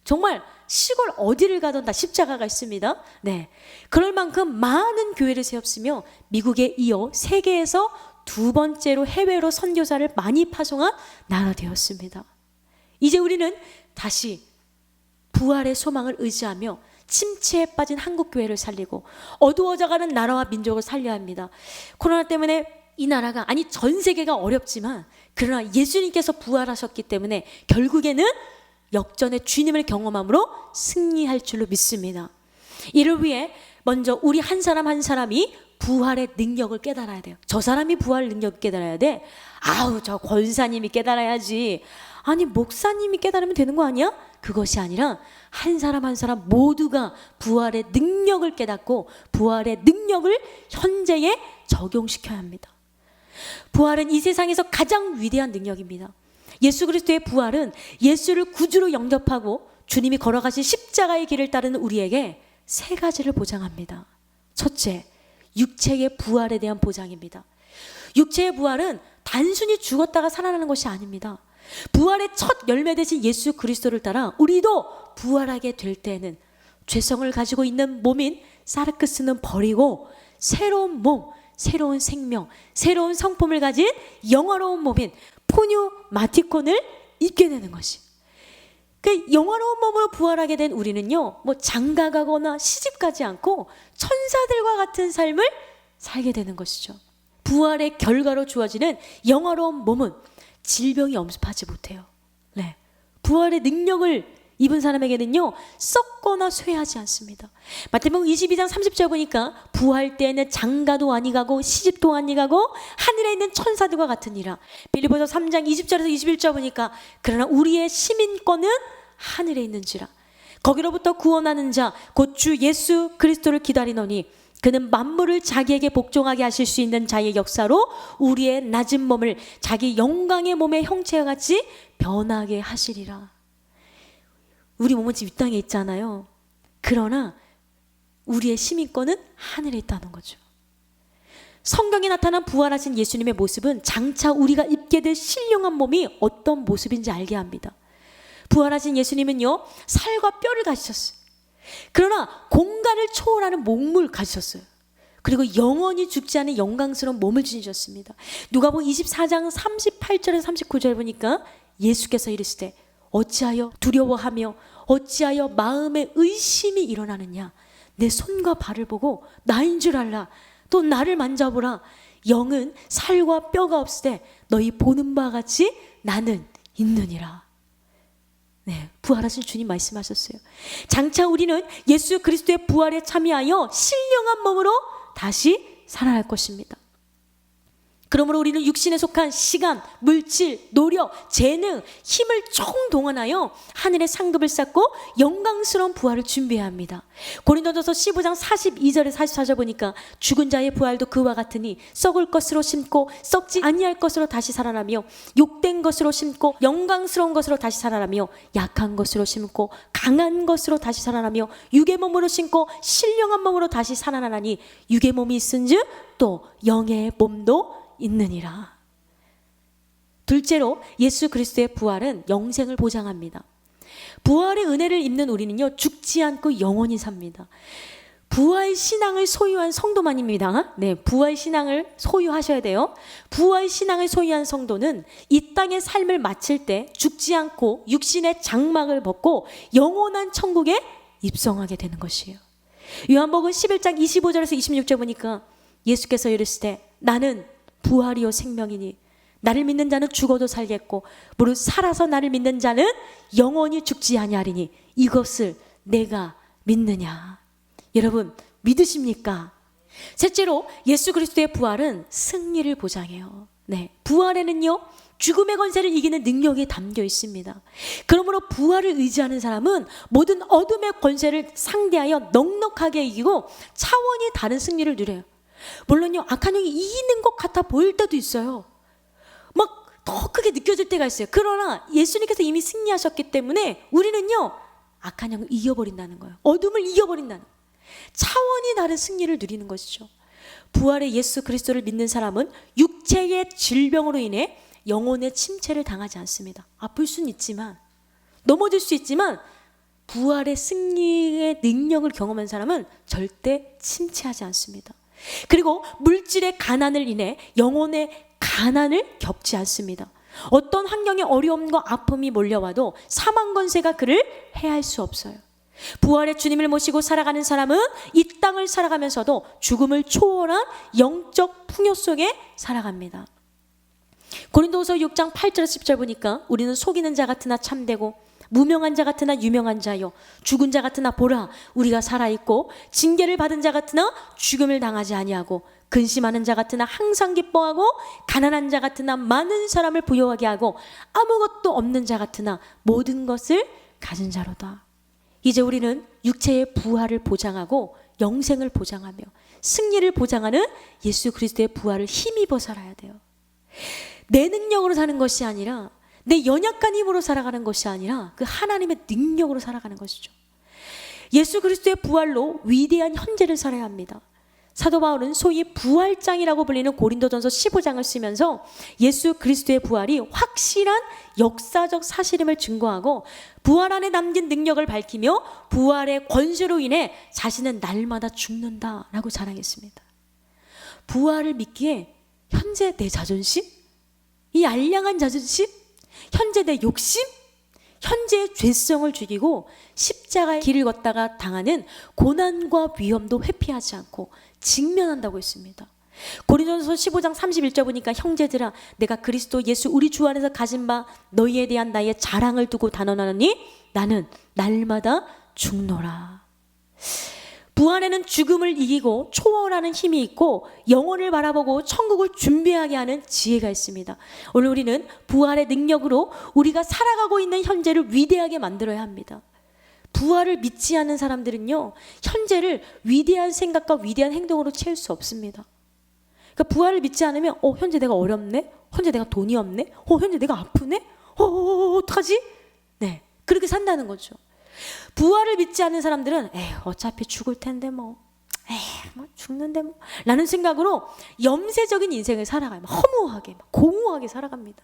정말 시골 어디를 가든 다 십자가가 있습니다. 네, 그럴 만큼 많은 교회를 세웠으며 미국에 이어 세계에서 두 번째로 해외로 선교사를 많이 파송한 나라 되었습니다. 이제 우리는 다시 부활의 소망을 의지하며 침체에 빠진 한국교회를 살리고 어두워져가는 나라와 민족을 살려야 합니다. 코로나 때문에 이 나라가, 아니 전 세계가 어렵지만 그러나 예수님께서 부활하셨기 때문에 결국에는 역전의 주님을 경험함으로 승리할 줄로 믿습니다. 이를 위해 먼저 우리 한 사람 한 사람이 부활의 능력을 깨달아야 돼요. 저 사람이 부활 능력을 깨달아야 돼. 아우, 저 권사님이 깨달아야지. 아니, 목사님이 깨달으면 되는 거 아니야? 그것이 아니라 한 사람 한 사람 모두가 부활의 능력을 깨닫고 부활의 능력을 현재에 적용시켜야 합니다. 부활은 이 세상에서 가장 위대한 능력입니다. 예수 그리스도의 부활은 예수를 구주로 영접하고 주님이 걸어가신 십자가의 길을 따르는 우리에게 세 가지를 보장합니다. 첫째, 육체의 부활에 대한 보장입니다. 육체의 부활은 단순히 죽었다가 살아나는 것이 아닙니다. 부활의 첫 열매 되신 예수 그리스도를 따라 우리도 부활하게 될 때에는 죄성을 가지고 있는 몸인 사르크스는 버리고 새로운 몸, 새로운 생명, 새로운 성품을 가진 영화로운 몸인 포뉴마티콘을 입게 되는 것이. 그 영화로운 몸으로 부활하게 된 우리는요, 뭐 장가가거나 시집가지 않고 천사들과 같은 삶을 살게 되는 것이죠. 부활의 결과로 주어지는 영화로운 몸은 질병이 엄습하지 못해요. 네. 부활의 능력을 입은 사람에게는요, 썩거나 쇠하지 않습니다. 마태복음 22장 30절 보니까 부활 때에는 장가도 아니 가고 시집도 아니 가고 하늘에 있는 천사들과 같으니라. 빌립보서 3장 20절에서 21절 보니까 그러나 우리의 시민권은 하늘에 있는지라. 거기로부터 구원하는 자 곧 주 예수 그리스도를 기다리노니 그는 만물을 자기에게 복종하게 하실 수 있는 자의 역사로 우리의 낮은 몸을 자기 영광의 몸의 형체와 같이 변하게 하시리라. 우리 몸은 지금 이 땅에 있잖아요. 그러나 우리의 시민권은 하늘에 있다는 거죠. 성경에 나타난 부활하신 예수님의 모습은 장차 우리가 입게 될 신령한 몸이 어떤 모습인지 알게 합니다. 부활하신 예수님은요, 살과 뼈를 가지셨어요. 그러나 공간을 초월하는 몸을 가지셨어요. 그리고 영원히 죽지 않은 영광스러운 몸을 지니셨습니다. 누가복음 24장 38절에서 39절 보니까 예수께서 이르시되 어찌하여 두려워하며 어찌하여 마음에 의심이 일어나느냐. 내 손과 발을 보고 나인 줄 알라. 또 나를 만져보라. 영은 살과 뼈가 없으되 너희 보는 바와 같이 나는 있느니라. 네, 부활하신 주님 말씀하셨어요. 장차 우리는 예수 그리스도의 부활에 참여하여 신령한 몸으로 다시 살아날 것입니다. 그러므로 우리는 육신에 속한 시간, 물질, 노력, 재능, 힘을 총동원하여 하늘의 상급을 쌓고 영광스러운 부활을 준비해야 합니다. 고린도전서 15장 42절에 44절 보니까 죽은 자의 부활도 그와 같으니 썩을 것으로 심고 썩지 아니할 것으로 다시 살아나며 욕된 것으로 심고 영광스러운 것으로 다시 살아나며 약한 것으로 심고 강한 것으로 다시 살아나며 육의 몸으로 심고 신령한 몸으로 다시 살아나나니 육의 몸이 있은즉 또 영의 몸도 있느니라. 둘째로 예수 그리스도의 부활은 영생을 보장합니다. 부활의 은혜를 입는 우리는요, 죽지 않고 영원히 삽니다. 부활 신앙을 소유한 성도만입니다. 네, 부활 신앙을 소유하셔야 돼요. 부활 신앙을 소유한 성도는 이 땅의 삶을 마칠 때 죽지 않고 육신의 장막을 벗고 영원한 천국에 입성하게 되는 것이에요. 요한복음 11장 25절에서 26절 보니까 예수께서 이르시되 나는 부활이요 생명이니 나를 믿는 자는 죽어도 살겠고 무릇 살아서 나를 믿는 자는 영원히 죽지 아니하리니 이것을 내가 믿느냐. 여러분 믿으십니까? 셋째로 예수 그리스도의 부활은 승리를 보장해요. 네, 부활에는요 죽음의 권세를 이기는 능력이 담겨 있습니다. 그러므로 부활을 의지하는 사람은 모든 어둠의 권세를 상대하여 넉넉하게 이기고 차원이 다른 승리를 누려요. 물론요, 악한 영이 이기는 것 같아 보일 때도 있어요. 막 더 크게 느껴질 때가 있어요. 그러나 예수님께서 이미 승리하셨기 때문에 우리는요, 악한 영을 이겨버린다는 거예요. 어둠을 이겨버린다는 거예요. 차원이 다른 승리를 누리는 것이죠. 부활의 예수 그리스도를 믿는 사람은 육체의 질병으로 인해 영혼의 침체를 당하지 않습니다. 아플 수는 있지만, 넘어질 수 있지만 부활의 승리의 능력을 경험한 사람은 절대 침체하지 않습니다. 그리고 물질의 가난을 인해 영혼의 가난을 겪지 않습니다. 어떤 환경의 어려움과 아픔이 몰려와도 사망 권세가 그를 해할 수 없어요. 부활의 주님을 모시고 살아가는 사람은 이 땅을 살아가면서도 죽음을 초월한 영적 풍요 속에 살아갑니다. 고린도후서 6장 8절 10절 보니까 우리는 속이는 자 같으나 참되고 무명한 자 같으나 유명한 자요, 죽은 자 같으나 보라 우리가 살아있고, 징계를 받은 자 같으나 죽음을 당하지 아니하고, 근심하는 자 같으나 항상 기뻐하고, 가난한 자 같으나 많은 사람을 부유하게 하고, 아무것도 없는 자 같으나 모든 것을 가진 자로다. 이제 우리는 육체의 부활을 보장하고 영생을 보장하며 승리를 보장하는 예수 그리스도의 부활을 힘입어 살아야 돼요. 내 능력으로 사는 것이 아니라, 내 연약한 힘으로 살아가는 것이 아니라 그 하나님의 능력으로 살아가는 것이죠. 예수 그리스도의 부활로 위대한 현재를 살아야 합니다. 사도 바울은 소위 부활장이라고 불리는 고린도전서 15장을 쓰면서 예수 그리스도의 부활이 확실한 역사적 사실임을 증거하고, 부활 안에 담긴 능력을 밝히며 부활의 권세로 인해 자신은 날마다 죽는다라고 자랑했습니다. 부활을 믿기에 현재 내 자존심, 이 알량한 자존심, 현재 내 욕심, 현재의 죄성을 죽이고 십자가의 길을 걷다가 당하는 고난과 위험도 회피하지 않고 직면한다고 했습니다. 고린도전서 15장 31절 보니까 형제들아 내가 그리스도 예수 우리 주 안에서 가진 바 너희에 대한 나의 자랑을 두고 단언하노니 나는 날마다 죽노라. 부활에는 죽음을 이기고 초월하는 힘이 있고 영혼을 바라보고 천국을 준비하게 하는 지혜가 있습니다. 오늘 우리는 부활의 능력으로 우리가 살아가고 있는 현재를 위대하게 만들어야 합니다. 부활을 믿지 않는 사람들은요, 현재를 위대한 생각과 위대한 행동으로 채울 수 없습니다. 그러니까 부활을 믿지 않으면 현재 내가 어렵네? 현재 내가 돈이 없네? 현재 내가 아프네? 어떡하지? 네, 그렇게 산다는 거죠. 부활을 믿지 않는 사람들은 어차피 죽을 텐데 뭐 죽는데 뭐 라는 생각으로 염세적인 인생을 살아가요. 허무하게 공허하게 살아갑니다.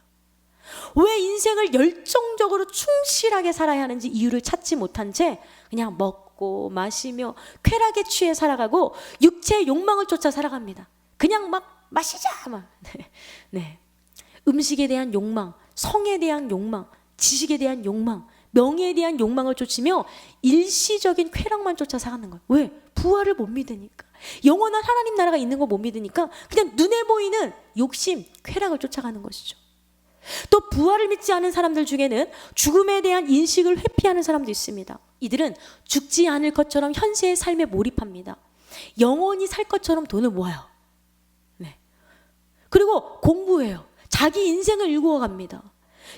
왜 인생을 열정적으로 충실하게 살아야 하는지 이유를 찾지 못한 채 그냥 먹고 마시며 쾌락에 취해 살아가고 육체의 욕망을 쫓아 살아갑니다. 그냥 막 마시자 막. 네. 음식에 대한 욕망, 성에 대한 욕망, 지식에 대한 욕망, 명예에 대한 욕망을 쫓으며 일시적인 쾌락만 쫓아 살아가는 거예요. 왜? 부활을 못 믿으니까. 영원한 하나님 나라가 있는 거 못 믿으니까 그냥 눈에 보이는 욕심, 쾌락을 쫓아가는 것이죠. 또 부활을 믿지 않은 사람들 중에는 죽음에 대한 인식을 회피하는 사람도 있습니다. 이들은 죽지 않을 것처럼 현세의 삶에 몰입합니다. 영원히 살 것처럼 돈을 모아요. 네. 그리고 공부해요. 자기 인생을 일구어갑니다.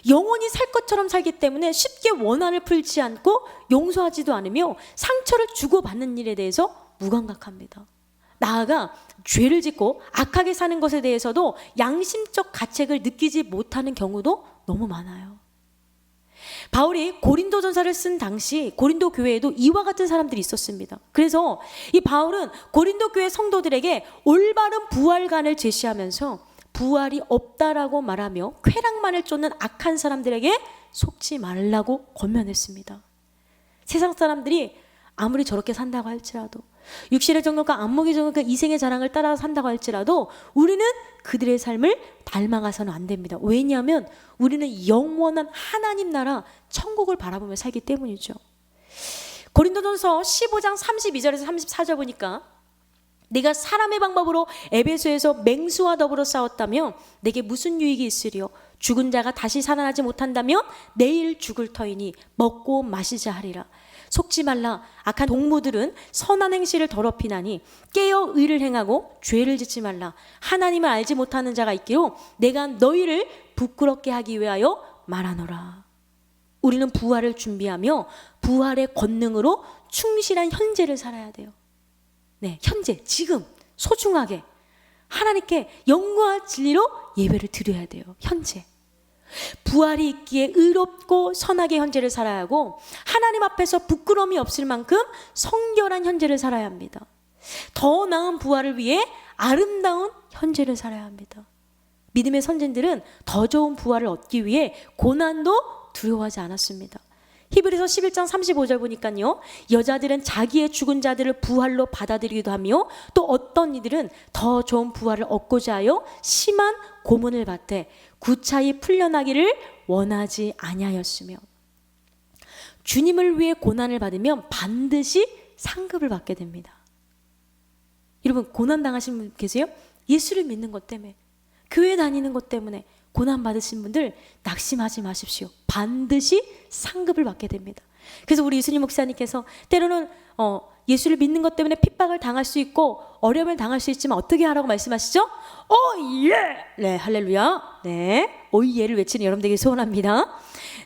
영원히 살 것처럼 살기 때문에 쉽게 원한을 풀지 않고 용서하지도 않으며 상처를 주고받는 일에 대해서 무감각합니다. 나아가 죄를 짓고 악하게 사는 것에 대해서도 양심적 가책을 느끼지 못하는 경우도 너무 많아요. 바울이 고린도전서를 쓴 당시 고린도 교회에도 이와 같은 사람들이 있었습니다. 그래서 이 바울은 고린도 교회 성도들에게 올바른 부활관을 제시하면서 부활이 없다라고 말하며 쾌락만을 쫓는 악한 사람들에게 속지 말라고 권면했습니다. 세상 사람들이 아무리 저렇게 산다고 할지라도, 육신의 정욕과 안목의 정욕과 이생의 자랑을 따라 산다고 할지라도 우리는 그들의 삶을 닮아가서는 안 됩니다. 왜냐하면 우리는 영원한 하나님 나라 천국을 바라보며 살기 때문이죠. 고린도전서 15장 32절에서 34절 보니까 내가 사람의 방법으로 에베소에서 맹수와 더불어 싸웠다면 내게 무슨 유익이 있으리요? 죽은 자가 다시 살아나지 못한다면 내일 죽을 터이니 먹고 마시자 하리라. 속지 말라. 악한 동무들은 선한 행실을 더럽히나니 깨어 의를 행하고 죄를 짓지 말라. 하나님을 알지 못하는 자가 있기로 내가 너희를 부끄럽게 하기 위하여 말하노라. 우리는 부활을 준비하며 부활의 권능으로 충실한 현재를 살아야 돼요. 네, 현재, 지금 소중하게 하나님께 영광과 진리로 예배를 드려야 돼요. 현재. 부활이 있기에 의롭고 선하게 현재를 살아야 하고 하나님 앞에서 부끄러움이 없을 만큼 성결한 현재를 살아야 합니다. 더 나은 부활을 위해 아름다운 현재를 살아야 합니다. 믿음의 선진들은 더 좋은 부활을 얻기 위해 고난도 두려워하지 않았습니다. 히브리서 11장 35절 보니까요, 여자들은 자기의 죽은 자들을 부활로 받아들이기도 하며 또 어떤 이들은 더 좋은 부활을 얻고자 하여 심한 고문을 받되 구차히 풀려나기를 원하지 아니하였으며, 주님을 위해 고난을 받으면 반드시 상급을 받게 됩니다. 여러분, 고난 당하신 분 계세요? 예수를 믿는 것 때문에, 교회 다니는 것 때문에 고난 받으신 분들 낙심하지 마십시오. 반드시 상급을 받게 됩니다. 그래서 우리 이순희 목사님께서 때로는 예수를 믿는 것 때문에 핍박을 당할 수 있고 어려움을 당할 수 있지만 어떻게 하라고 말씀하시죠? 오예! 네, 할렐루야. 네, 오예를 외치는 여러분 되길 소원합니다.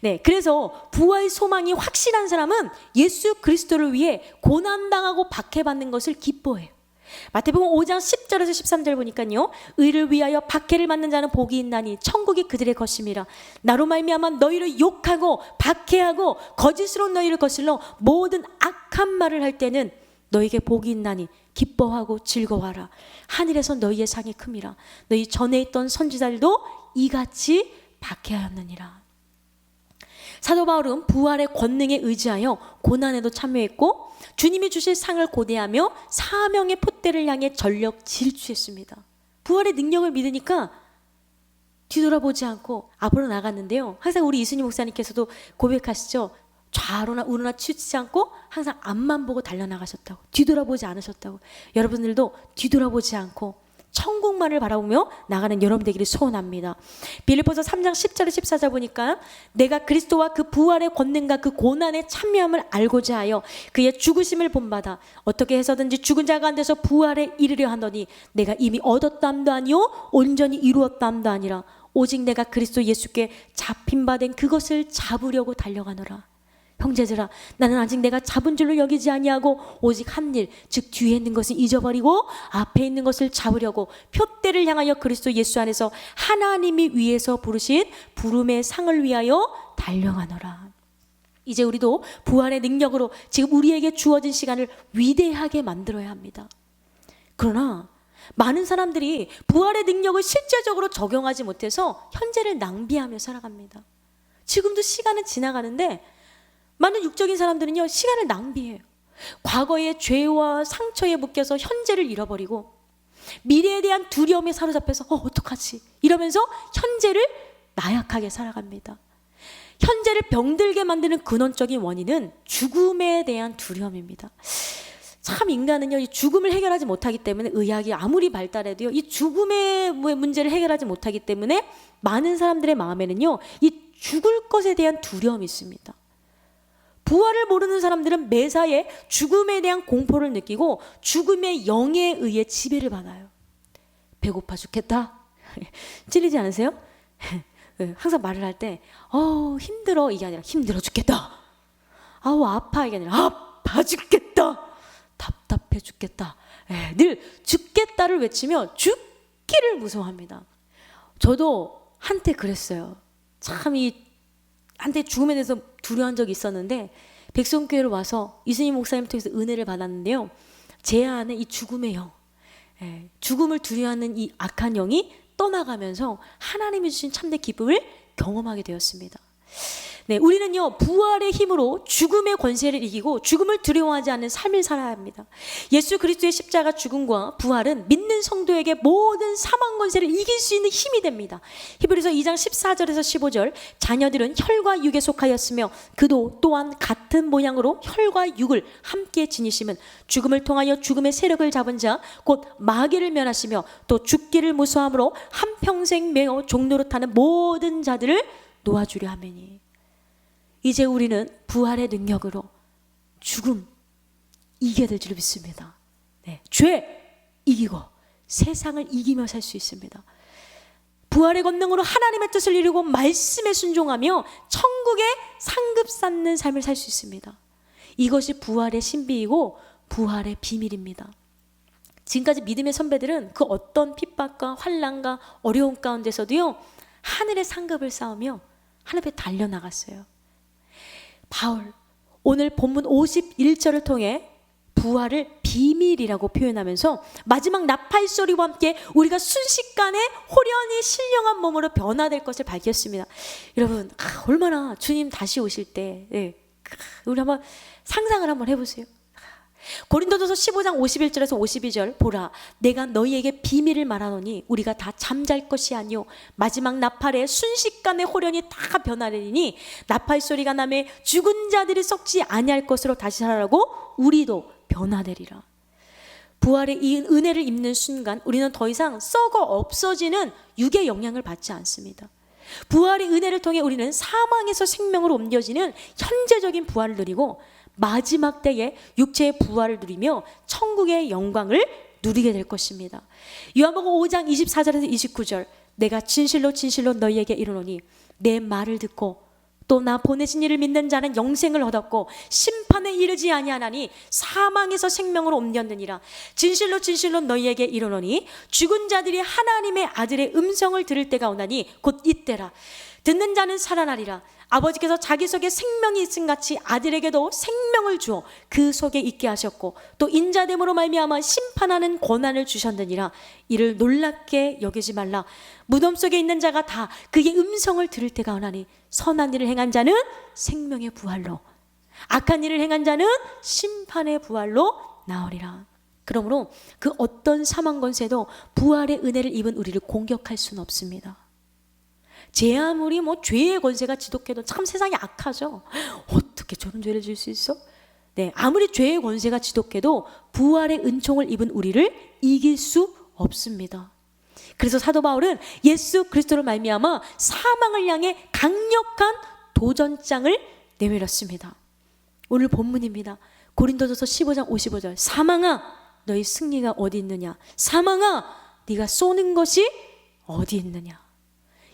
네, 그래서 부활 소망이 확실한 사람은 예수 그리스도를 위해 고난당하고 박해받는 것을 기뻐해요. 마태복음 5장 10절에서 13절 보니까요, 의를 위하여 박해를 받는 자는 복이 있나니 천국이 그들의 것임이라. 나로 말미암아 너희를 욕하고 박해하고 거짓으로 너희를 거슬러 모든 악한 말을 할 때는 너희에게 복이 있나니 기뻐하고 즐거워하라. 하늘에서 너희의 상이 큼이라. 너희 전에 있던 선지자들도 이같이 박해하였느니라. 사도 바울은 부활의 권능에 의지하여 고난에도 참여했고 주님이 주실 상을 고대하며 사명의 폿대를 향해 전력 질주했습니다. 부활의 능력을 믿으니까 뒤돌아보지 않고 앞으로 나갔는데요. 항상 우리 이순희 목사님께서도 고백하시죠. 좌로나 우로나 치우치지 않고 항상 앞만 보고 달려나가셨다고, 뒤돌아보지 않으셨다고. 여러분들도 뒤돌아보지 않고 천국만을 바라보며 나가는 여러분 되기를 소원합니다. 빌립보서 3장 10절에 14절 보니까 내가 그리스도와 그 부활의 권능과 그 고난의 참여함을 알고자 하여 그의 죽으심을 본받아 어떻게 해서든지 죽은 자 가운데서 부활에 이르려 하더니 내가 이미 얻었담도 아니요 온전히 이루었담도 아니라 오직 내가 그리스도 예수께 잡힌 바 된 그것을 잡으려고 달려가노라. 형제들아, 나는 아직 내가 잡은 줄로 여기지 아니하고 오직 한 일, 즉 뒤에 있는 것을 잊어버리고 앞에 있는 것을 잡으려고 푯대를 향하여 그리스도 예수 안에서 하나님이 위에서 부르신 부름의 상을 위하여 달려가노라. 이제 우리도 부활의 능력으로 지금 우리에게 주어진 시간을 위대하게 만들어야 합니다. 그러나 많은 사람들이 부활의 능력을 실제적으로 적용하지 못해서 현재를 낭비하며 살아갑니다. 지금도 시간은 지나가는데 많은 육적인 사람들은요, 시간을 낭비해요. 과거의 죄와 상처에 묶여서 현재를 잃어버리고 미래에 대한 두려움에 사로잡혀서 어떡하지? 이러면서 현재를 나약하게 살아갑니다. 현재를 병들게 만드는 근원적인 원인은 죽음에 대한 두려움입니다. 참 인간은요, 이 죽음을 해결하지 못하기 때문에 의학이 아무리 발달해도요, 이 죽음의 문제를 해결하지 못하기 때문에 많은 사람들의 마음에는요, 이 죽을 것에 대한 두려움이 있습니다. 부활을 모르는 사람들은 매사에 죽음에 대한 공포를 느끼고 죽음의 영에 의해 지배를 받아요. 배고파 죽겠다. 찔리지 않으세요? 항상 말을 할 때 힘들어 이게 아니라 힘들어 죽겠다. 아우 아파 이게 아니라 아파 죽겠다. 답답해 죽겠다. 늘 죽겠다를 외치며 죽기를 무서워합니다. 저도 한때 그랬어요. 참 한때 죽음에 대해서 두려워한 적이 있었는데 백성교회로 와서 이순희 목사님 통해서 은혜를 받았는데요. 제 안에 이 죽음의 영, 죽음을 두려워하는 이 악한 영이 떠나가면서 하나님이 주신 참된 기쁨을 경험하게 되었습니다. 네, 우리는요 부활의 힘으로 죽음의 권세를 이기고 죽음을 두려워하지 않는 삶을 살아야 합니다. 예수 그리스도의 십자가 죽음과 부활은 믿는 성도에게 모든 사망 권세를 이길 수 있는 힘이 됩니다. 히브리서 2장 14절에서 15절 자녀들은 혈과 육에 속하였으며 그도 또한 같은 모양으로 혈과 육을 함께 지니심은 죽음을 통하여 죽음의 세력을 잡은 자 곧 마귀를 면하시며 또 죽기를 무서함으로 한평생 매어 종노릇하는 모든 자들을 놓아주려 하매니. 이제 우리는 부활의 능력으로 죽음 이겨야 될 줄 믿습니다. 네, 죄 이기고 세상을 이기며 살 수 있습니다. 부활의 권능으로 하나님의 뜻을 이루고 말씀에 순종하며 천국의 상급 쌓는 삶을 살 수 있습니다. 이것이 부활의 신비이고 부활의 비밀입니다. 지금까지 믿음의 선배들은 그 어떤 핍박과 환난과 어려움 가운데서도요 하늘의 상급을 쌓으며 하늘 앞에 달려나갔어요. 바울, 오늘 본문 51절을 통해 부활을 비밀이라고 표현하면서 마지막 나팔 소리와 함께 우리가 순식간에 호련히 신령한 몸으로 변화될 것을 밝혔습니다. 여러분, 얼마나 주님 다시 오실 때 우리 한번 상상을 한번 해보세요. 고린도전서 15장 51절에서 52절 보라 내가 너희에게 비밀을 말하노니 우리가 다 잠잘 것이 아니요 마지막 나팔에 순식간에 호련히 다 변하리니 나팔 소리가 나매 죽은 자들이 썩지 아니할 것으로 다시 살아나고 우리도 변화되리라. 부활의 이 은혜를 입는 순간 우리는 더 이상 썩어 없어지는 육의 영향을 받지 않습니다. 부활의 은혜를 통해 우리는 사망에서 생명으로 옮겨지는 현재적인 부활을 누리고 마지막 때에 육체의 부활을 누리며 천국의 영광을 누리게 될 것입니다. 요한복음 5장 24절에서 29절, 내가 진실로 진실로 너희에게 이르노니 내 말을 듣고 또 나 보내신 이를 믿는 자는 영생을 얻었고 심판에 이르지 아니하나니 사망에서 생명으로 옮겼느니라. 진실로 진실로 너희에게 이르노니 죽은 자들이 하나님의 아들의 음성을 들을 때가 오나니 곧 이때라. 듣는 자는 살아나리라. 아버지께서 자기 속에 생명이 있음 같이 아들에게도 생명을 주어 그 속에 있게 하셨고 또 인자됨으로 말미암아 심판하는 권한을 주셨느니라. 이를 놀랍게 여기지 말라. 무덤 속에 있는 자가 다 그의 음성을 들을 때가 오나니 선한 일을 행한 자는 생명의 부활로, 악한 일을 행한 자는 심판의 부활로 나오리라. 그러므로 그 어떤 사망 권세도 부활의 은혜를 입은 우리를 공격할 수는 없습니다. 제 아무리 죄의 권세가 지독해도 참 세상이 악하죠. 어떻게 저런 죄를 질 수 있어? 네, 아무리 죄의 권세가 지독해도 부활의 은총을 입은 우리를 이길 수 없습니다. 그래서 사도 바울은 예수 그리스도로 말미암아 사망을 향해 강력한 도전장을 내밀었습니다. 오늘 본문입니다. 고린도전서 15장 55절, 사망아 너희 승리가 어디 있느냐? 사망아 네가 쏘는 것이 어디 있느냐?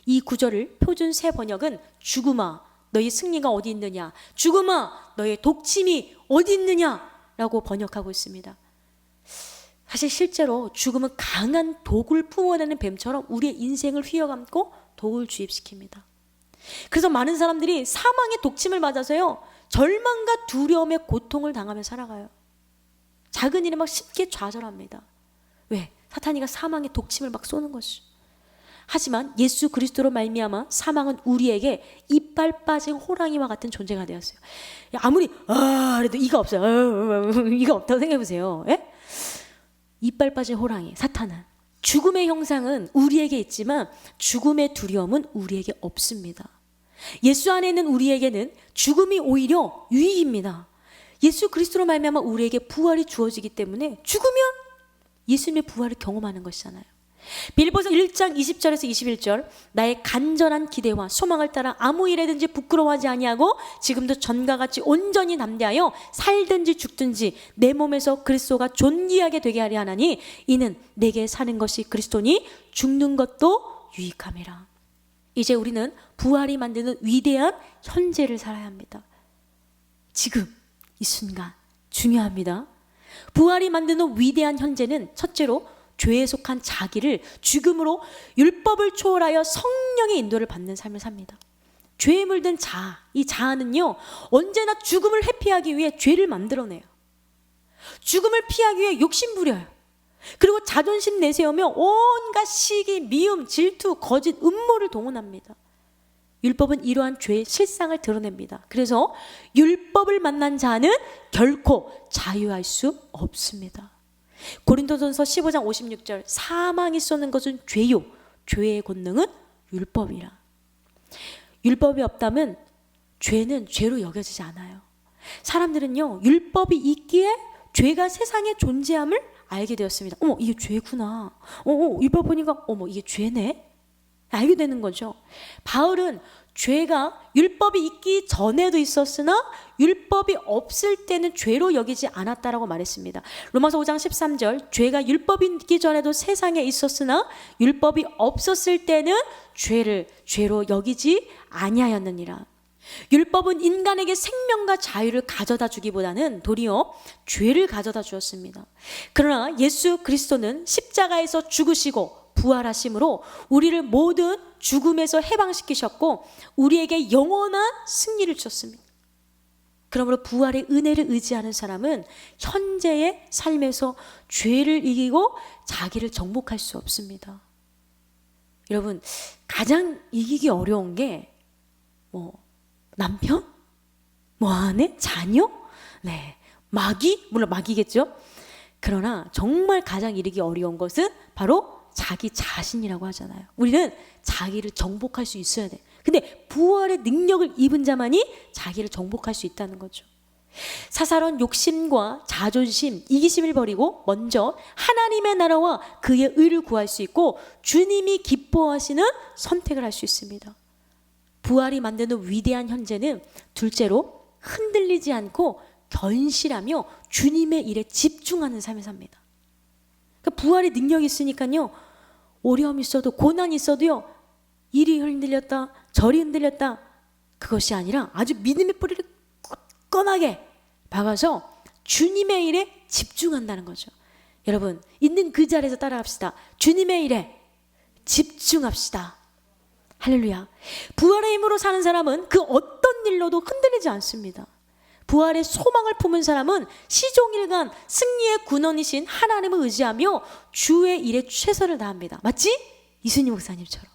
이 구절을 표준 새 번역은 죽음아 너희 승리가 어디 있느냐, 죽음아 너의 독침이 어디 있느냐 라고 번역하고 있습니다. 사실 실제로 죽음은 강한 독을 품어내는 뱀처럼 우리의 인생을 휘어감고 독을 주입시킵니다. 그래서 많은 사람들이 사망의 독침을 맞아서요 절망과 두려움의 고통을 당하며 살아가요. 작은 일에 막 쉽게 좌절합니다. 왜? 사탄이가 사망의 독침을 막 쏘는 것이죠. 하지만 예수 그리스도로 말미암아 사망은 우리에게 이빨 빠진 호랑이와 같은 존재가 되었어요. 아무리 그래도 이가 없어요. 이가 없다고 생각해 보세요. 예? 이빨 빠진 호랑이, 사탄은 죽음의 형상은 우리에게 있지만 죽음의 두려움은 우리에게 없습니다. 예수 안에 있는 우리에게는 죽음이 오히려 유익입니다. 예수 그리스도로 말미암아 우리에게 부활이 주어지기 때문에 죽으면 예수님의 부활을 경험하는 것이잖아요. 빌립보서 1장 20절에서 21절, 나의 간절한 기대와 소망을 따라 아무 일에든지 부끄러워하지 아니하고 지금도 전과 같이 온전히 담대하여 살든지 죽든지 내 몸에서 그리스도가 존귀하게 되게 하려 하나니 이는 내게 사는 것이 그리스도니 죽는 것도 유익함이라. 이제 우리는 부활이 만드는 위대한 현재를 살아야 합니다. 지금 이 순간 중요합니다. 부활이 만드는 위대한 현재는 첫째로 죄에 속한 자기를 죽음으로 율법을 초월하여 성령의 인도를 받는 삶을 삽니다. 죄에 물든 자아, 이 자아는요 언제나 죽음을 회피하기 위해 죄를 만들어내요. 죽음을 피하기 위해 욕심 부려요. 그리고 자존심 내세우며 온갖 시기, 미움, 질투, 거짓, 음모를 동원합니다. 율법은 이러한 죄의 실상을 드러냅니다. 그래서 율법을 만난 자는 결코 자유할 수 없습니다. 고린도전서 15장 56절, 사망이 쏘는 것은 죄요 죄의 권능은 율법이라. 율법이 없다면 죄는 죄로 여겨지지 않아요. 사람들은요 율법이 있기에 죄가 세상에 존재함을 알게 되었습니다. 어머 이게 죄구나. 율법 보니까 어머 이게 죄네. 알게 되는 거죠. 바울은 죄가 율법이 있기 전에도 있었으나 율법이 없을 때는 죄로 여기지 않았다라고 말했습니다. 로마서 5장 13절, 죄가 율법이 있기 전에도 세상에 있었으나 율법이 없었을 때는 죄를 죄로 여기지 아니하였느니라. 율법은 인간에게 생명과 자유를 가져다 주기보다는 도리어 죄를 가져다 주었습니다. 그러나 예수 그리스도는 십자가에서 죽으시고 부활하심으로 우리를 모든 죽음에서 해방시키셨고 우리에게 영원한 승리를 주셨습니다. 그러므로 부활의 은혜를 의지하는 사람은 현재의 삶에서 죄를 이기고 자기를 정복할 수 없습니다. 여러분 가장 이기기 어려운 게 남편? 아내? 자녀? 네, 마귀? 물론 마귀겠죠. 그러나 정말 가장 이기기 어려운 것은 바로 자기 자신이라고 하잖아요. 우리는 자기를 정복할 수 있어야 돼. 근데 부활의 능력을 입은 자만이 자기를 정복할 수 있다는 거죠. 사사로운 욕심과 자존심, 이기심을 버리고 먼저 하나님의 나라와 그의 의를 구할 수 있고 주님이 기뻐하시는 선택을 할 수 있습니다. 부활이 만드는 위대한 현재는 둘째로 흔들리지 않고 견실하며 주님의 일에 집중하는 삶을 삽니다. 그러니까 부활의 능력이 있으니까요, 어려움이 있어도 고난이 있어도요, 이리 흔들렸다 저리 흔들렸다 그것이 아니라 아주 믿음의 뿌리를 굳건하게 박아서 주님의 일에 집중한다는 거죠. 여러분, 있는 그 자리에서 따라갑시다. 주님의 일에 집중합시다. 할렐루야. 부활의 힘으로 사는 사람은 그 어떤 일로도 흔들리지 않습니다. 부활의 소망을 품은 사람은 시종일관 승리의 군원이신 하나님을 의지하며 주의 일에 최선을 다합니다. 맞지? 이순희 목사님처럼.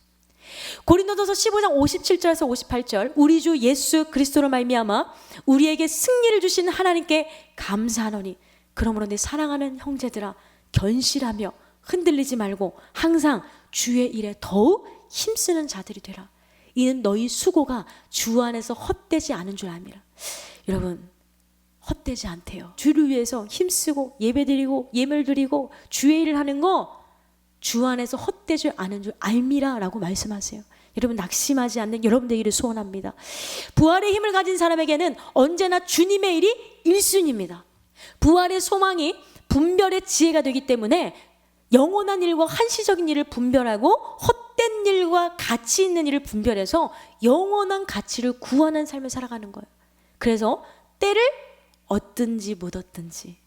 고린도전서 15장 57절에서 58절, 우리 주 예수 그리스도로 말미암아 우리에게 승리를 주신 하나님께 감사하노니 그러므로 내 사랑하는 형제들아, 견실하며 흔들리지 말고 항상 주의 일에 더욱 힘쓰는 자들이 되라. 이는 너희 수고가 주 안에서 헛되지 않은 줄 압니다. 여러분, 헛되지 않대요. 주를 위해서 힘쓰고 예배드리고 예물드리고 주의 일을 하는 거 주 안에서 헛되지 않은 줄 알미라 라고 말씀하세요. 여러분, 낙심하지 않는 여러분 되기를 소원합니다. 부활의 힘을 가진 사람에게는 언제나 주님의 일이 1순위입니다. 부활의 소망이 분별의 지혜가 되기 때문에 영원한 일과 한시적인 일을 분별하고 헛된 일과 가치 있는 일을 분별해서 영원한 가치를 구하는 삶을 살아가는 거예요. 그래서 때를 얻든지 못 얻든지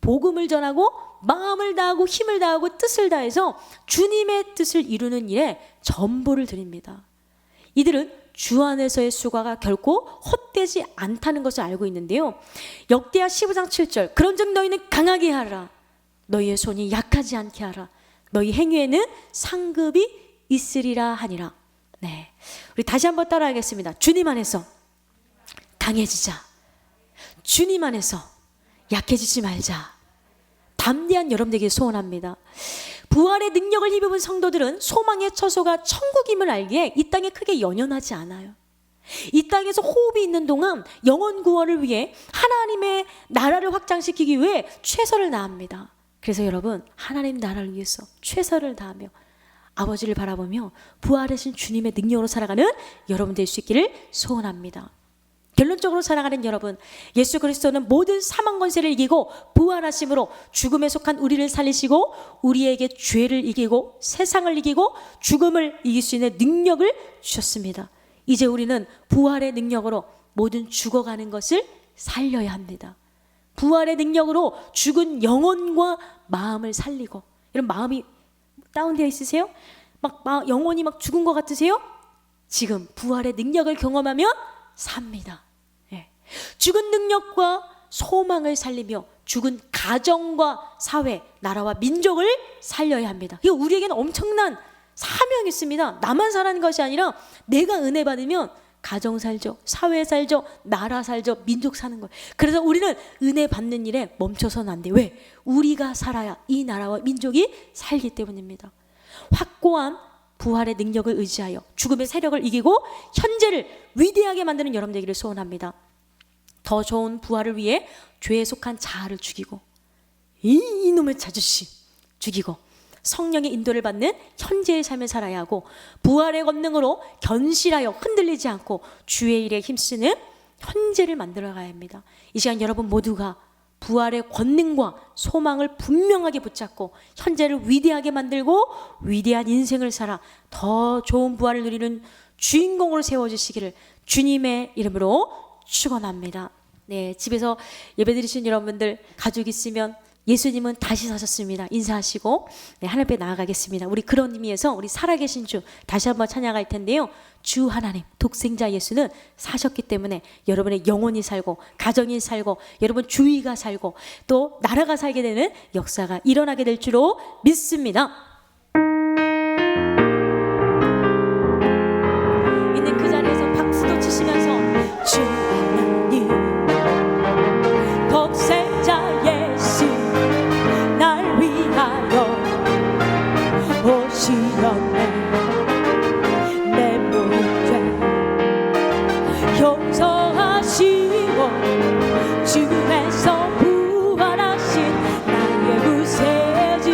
복음을 전하고 마음을 다하고 힘을 다하고 뜻을 다해서 주님의 뜻을 이루는 일에 전보를 드립니다. 이들은 주 안에서의 수고가 결코 헛되지 않다는 것을 알고 있는데요. 역대하 15장 7절, 그런즉 너희는 강하게 하라. 너희의 손이 약하지 않게 하라. 너희 행위에는 상급이 있으리라 하니라. 네, 우리 다시 한번 따라하겠습니다. 주님 안에서 강해지자. 주님 안에서 약해지지 말자. 담대한 여러분에게 소원합니다. 부활의 능력을 힘입은 성도들은 소망의 처소가 천국임을 알기에 이 땅에 크게 연연하지 않아요. 이 땅에서 호흡이 있는 동안 영혼 구원을 위해 하나님의 나라를 확장시키기 위해 최선을 다합니다. 그래서 여러분, 하나님 나라를 위해서 최선을 다하며 아버지를 바라보며 부활하신 주님의 능력으로 살아가는 여러분 될 수 있기를 소원합니다. 결론적으로 살아가는 여러분, 예수 그리스도는 모든 사망 권세를 이기고 부활하심으로 죽음에 속한 우리를 살리시고 우리에게 죄를 이기고 세상을 이기고 죽음을 이길 수 있는 능력을 주셨습니다. 이제 우리는 부활의 능력으로 모든 죽어가는 것을 살려야 합니다. 부활의 능력으로 죽은 영혼과 마음을 살리고, 여러분 마음이 다운되어 있으세요? 영혼이 막 죽은 것 같으세요? 지금 부활의 능력을 경험하면 삽니다. 예. 죽은 능력과 소망을 살리며 죽은 가정과 사회, 나라와 민족을 살려야 합니다. 이거 우리에게는 엄청난 사명이 있습니다. 나만 사는 것이 아니라 내가 은혜 받으면 가정 살죠, 사회 살죠, 나라 살죠, 민족 사는 거예요. 그래서 우리는 은혜 받는 일에 멈춰서는 안 돼요. 왜? 우리가 살아야 이 나라와 민족이 살기 때문입니다. 확고한 부활의 능력을 의지하여 죽음의 세력을 이기고 현재를 위대하게 만드는 여러분 되기를 소원합니다. 더 좋은 부활을 위해 죄에 속한 자아를 죽이고 이놈의 자주심 죽이고 성령의 인도를 받는 현재의 삶을 살아야 하고 부활의 권능으로 견실하여 흔들리지 않고 주의 일에 힘쓰는 현재를 만들어가야 합니다. 이 시간 여러분 모두가 부활의 권능과 소망을 분명하게 붙잡고 현재를 위대하게 만들고 위대한 인생을 살아 더 좋은 부활을 누리는 주인공으로 세워주시기를 주님의 이름으로 축원합니다. 네, 집에서 예배드리신 여러분들 가족 있으면 예수님은 다시 사셨습니다. 인사하시고 네, 하늘 앞에 나아가겠습니다. 우리 그런 의미에서 우리 살아계신 주 다시 한번 찬양할 텐데요. 주 하나님 독생자 예수는 사셨기 때문에 여러분의 영혼이 살고 가정이 살고 여러분 주위가 살고 또 나라가 살게 되는 역사가 일어나게 될 줄로 믿습니다. 있는 그 자리에서 박수도 치시면서 주 하나님 독생자 예수 날 위하여 오시었네. 내 모든 용서하시고 죽음에서 부활하신 나의 구세주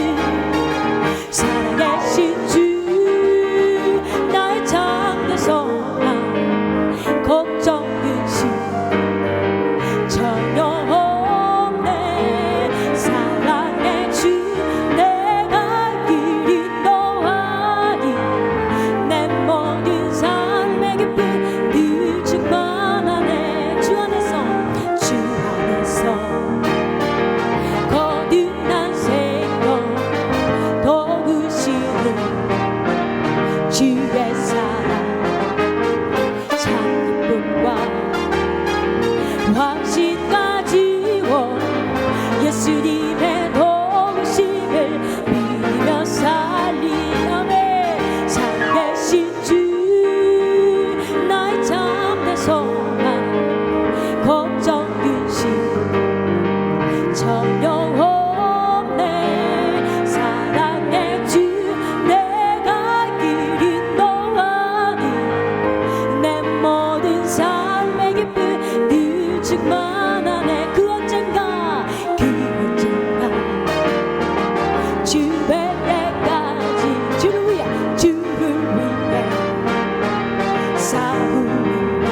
싸움으로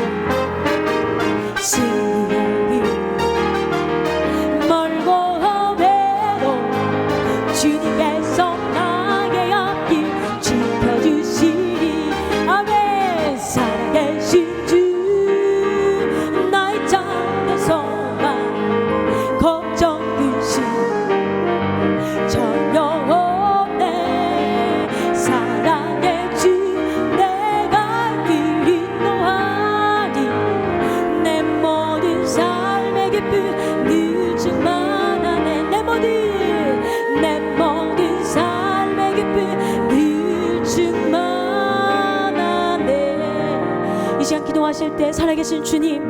승리하기 멀고 외로 주님께서 나의 앞길 지켜주시리. 아멘. 살아계신 주 나의 잠든 소망 걱정 근심 전혀 없네. 사랑의 주 내가 길 인도하니 내 모든 삶의 기쁨 늦지만 않네. 내 모든 삶의 기쁨 늦지만 않네. 이 시간 기도하실 때 살아계신 주님,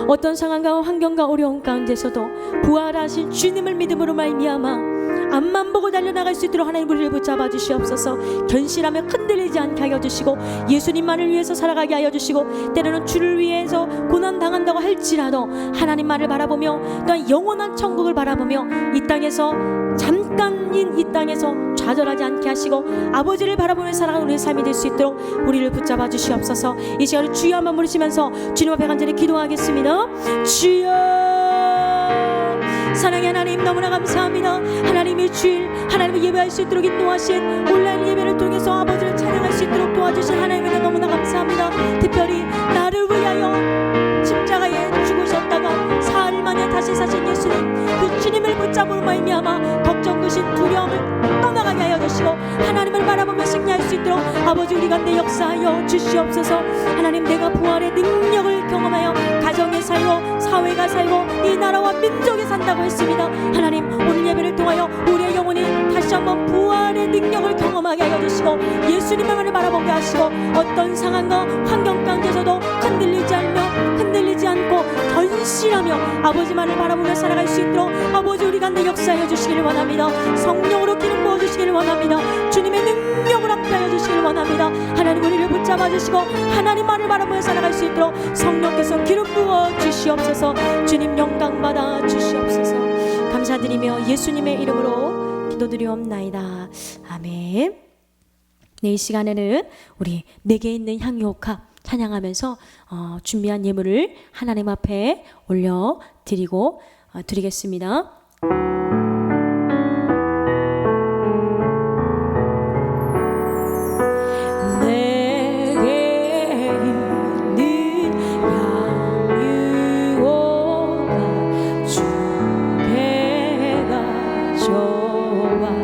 어떤 상황과 환경과 어려움 가운데서도 부활하신 주님을 믿음으로 말미암아 앞만 보고 달려나갈 수 있도록 하나님 우리를 붙잡아 주시옵소서. 견실하며 흔들리지 않게 하여 주시고 예수님만을 위해서 살아가게 하여 주시고, 때로는 주를 위해서 고난당한다고 할지라도 하나님만을 바라보며 또한 영원한 천국을 바라보며 이 땅에서 잠깐인 이 땅에서 좌절하지 않게 하시고 아버지를 바라보며 살아가는 우리의 삶이 될 수 있도록 우리를 붙잡아 주시옵소서. 이 시간에 주여 한번 부르시면서 주님 앞에 간절히 기도하겠습니다. 주여, 사랑의 하나님 너무나 감사합니다. 하나님의 주일 하나님을 예배할 수 있도록 인도하신 온라인 예배를 통해서 아버지를 찬양할 수 있도록 도와주신 하나님께 너무나 감사합니다. 특별히 나를 위하여 십자가에 죽으셨다가 사흘 만에 다시 사신 예수님, 그 주님을 붙잡으로 말미암아 걱정 근심 두려움을 떠나가게 하여 주시고 하나님을 바라보며 승리할 수 있도록 아버지 우리 가운데 역사하여 주시옵소서. 하나님, 내가 부활의 능력을 경험하여 가정에 살고 사회가 살고 이 나라와 민족에 산다고 했습니다. 하나님, 오늘 예배를 통하여 우리의 영혼이 다시 한번 부활의 능력을 경험하게 하여 주시고 예수님만을 바라보게 하시고 어떤 상황과 환경 가운데서도 흔들리지 않고 견실하며 아버지만을 바라보며 살아갈 수 있도록 아버지 우리 가운데 역사하여 주시기를 원합니다. 성령으로 기름 부어 주시기를 원합니다. 주님의 능력을 함께하여 주시기를 원합니다. 하나님, 우리를 붙잡아 주시고 하나님만을 바라보며 살아갈 수 있도록 성령께서 기름 부어 주시옵소서. 주님 영광 받아 주시옵소서. 감사드리며 예수님의 이름으로 기도드리옵나이다. 아멘. 네, 이 시간에는 우리 내게 있는 향유옥합 찬양하면서 준비한 예물을 하나님 앞에 올려드리고 드리겠습니다. 내게 있는 향유옥합 주께 가져와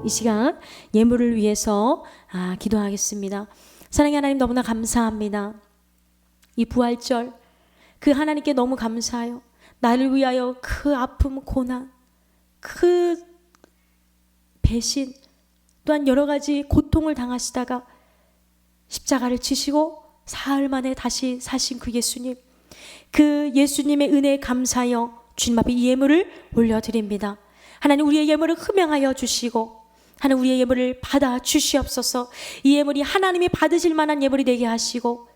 이 시간 예물을 위해서 기도하겠습니다. 사랑의 하나님, 너무나 감사합니다. 이 부활절 그 하나님께 너무 감사해요. 나를 위하여 그 아픔, 고난, 그 배신, 또한 여러 가지 고통을 당하시다가 십자가를 지시고 사흘 만에 다시 사신 그 예수님, 그 예수님의 은혜에 감사하여 주님 앞에 이 예물을 올려드립니다. 하나님, 우리의 예물을 흠양하여 주시고 하나님, 우리의 예물을 받아 주시옵소서. 이 예물이 하나님이 받으실 만한 예물이 되게 하시고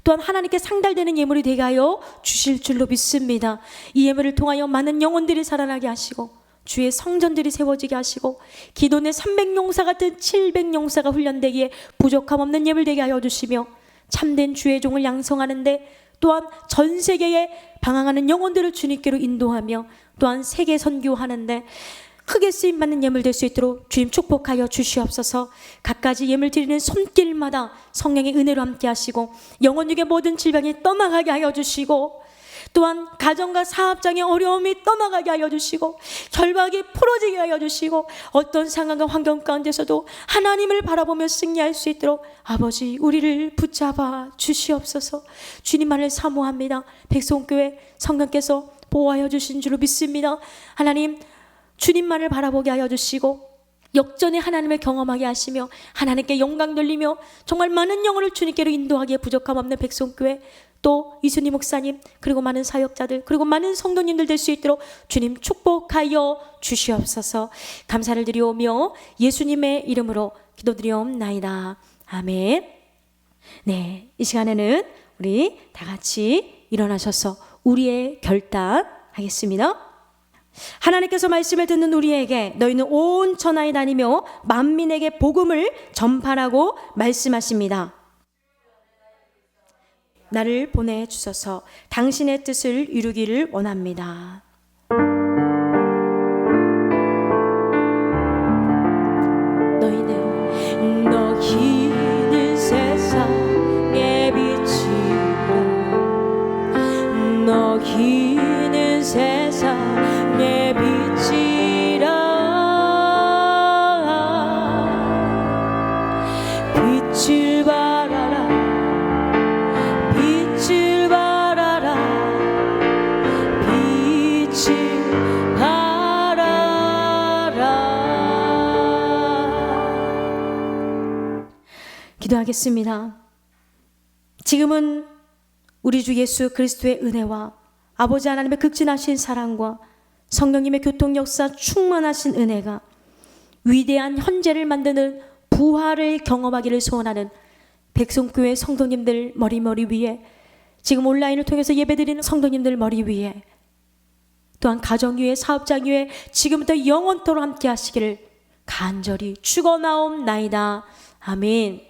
또한 하나님께 상달되는 예물이 되게 하여 주실 줄로 믿습니다. 이 예물을 통하여 많은 영혼들이 살아나게 하시고 주의 성전들이 세워지게 하시고 기도내 300용사 같은 700용사가 훈련되기에 부족함 없는 예물 되게 하여 주시며 참된 주의 종을 양성하는데 또한 전 세계에 방황하는 영혼들을 주님께로 인도하며 또한 세계 선교하는데 크게 쓰임받는 예물 될 수 있도록 주님 축복하여 주시옵소서. 갖가지 예물 드리는 손길마다 성령의 은혜로 함께 하시고 영혼 중의 모든 질병이 떠나가게 하여 주시고 또한 가정과 사업장의 어려움이 떠나가게 하여 주시고 결박이 풀어지게 하여 주시고 어떤 상황과 환경 가운데서도 하나님을 바라보며 승리할 수 있도록 아버지 우리를 붙잡아 주시옵소서. 주님만을 사모합니다. 백성교회 성령께서 보호하여 주신 줄로 믿습니다. 하나님 주님만을 바라보게 하여 주시고 역전의 하나님을 경험하게 하시며 하나님께 영광 돌리며 정말 많은 영혼을 주님께로 인도하기에 부족함 없는 백성교회 또 이순희 목사님 그리고 많은 사역자들 그리고 많은 성도님들 될 수 있도록 주님 축복하여 주시옵소서. 감사를 드리오며 예수님의 이름으로 기도드리옵나이다. 아멘. 네, 이 시간에는 우리 다 같이 일어나셔서 우리의 결단 하겠습니다. 하나님께서 말씀을 듣는 우리에게 너희는 온 천하에 다니며 만민에게 복음을 전파하라고 말씀하십니다. 나를 보내주셔서 당신의 뜻을 이루기를 원합니다. 너희는 세상의 빛이라 너희는 세상의 빛이라 빛을 발하라 빛을 발하라 빛을 발하라. 기도하겠습니다. 지금은 우리 주 예수 그리스도의 은혜와 아버지 하나님의 극진하신 사랑과 성령님의 교통 역사 충만하신 은혜가 위대한 현재를 만드는 부활을 경험하기를 소원하는 백성교회 성도님들 머리 위에 지금 온라인을 통해서 예배드리는 성도님들 머리 위에 또한 가정 위에 사업장 위에 지금부터 영원토록 함께 하시기를 간절히 축원하옵나이다. 아멘.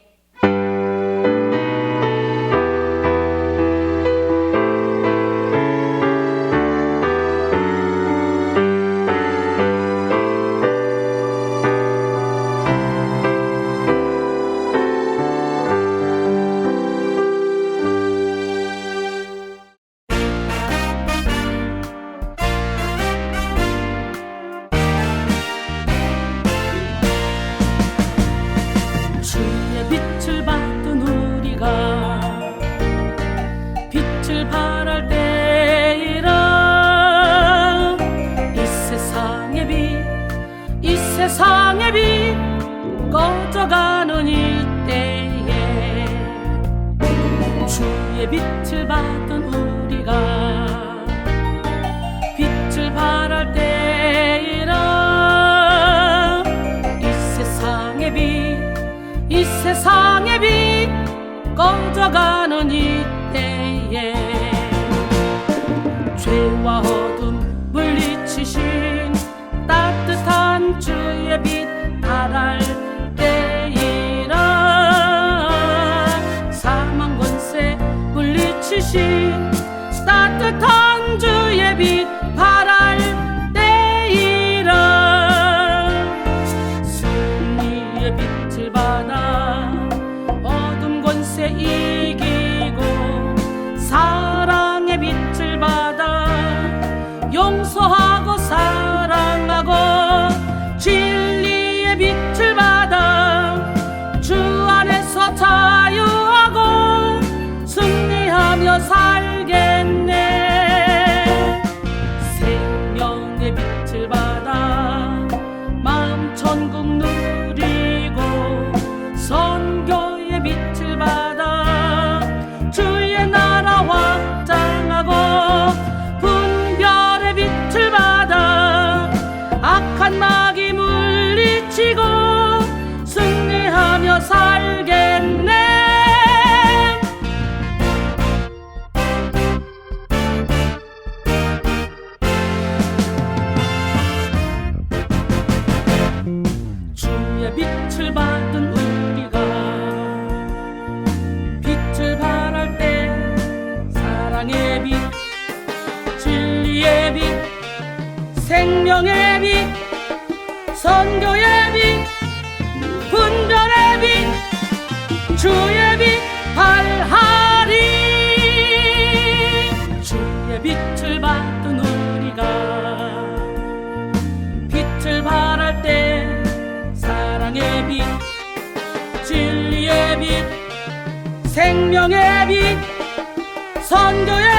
빛을 받은 우리가 빛을 발할 때이라 이 세상의 빛 꺼져가는 이때에 주의 빛을 받은 우리가 빛을 발할 때이라 이 세상의 빛 꺼져가는 이때에 죄와 어둠 물리치신 따뜻한 주의 빛 발할 때이라 사망 권세 물리치신 따뜻한 주의 빛 발할 때이라 승리의 빛을 받아 어둠 권세 이기고 사랑의 빛을 받아 용서하고 사랑하고 진리의 빛을 받아 주 안에서 자유하고 승리하며 살겠네. 생명의 빛을 받아 마음 천국 누리고 선교의 빛을 받아 주의 나라 확장하고 분별의 빛을 받아 생명의 빛 선교의 빛 분별의 빛 주의 빛 발하리 주의 빛을 받은 우리가 빛을 발할 때 사랑의 빛 진리의 빛 생명의 빛 선교의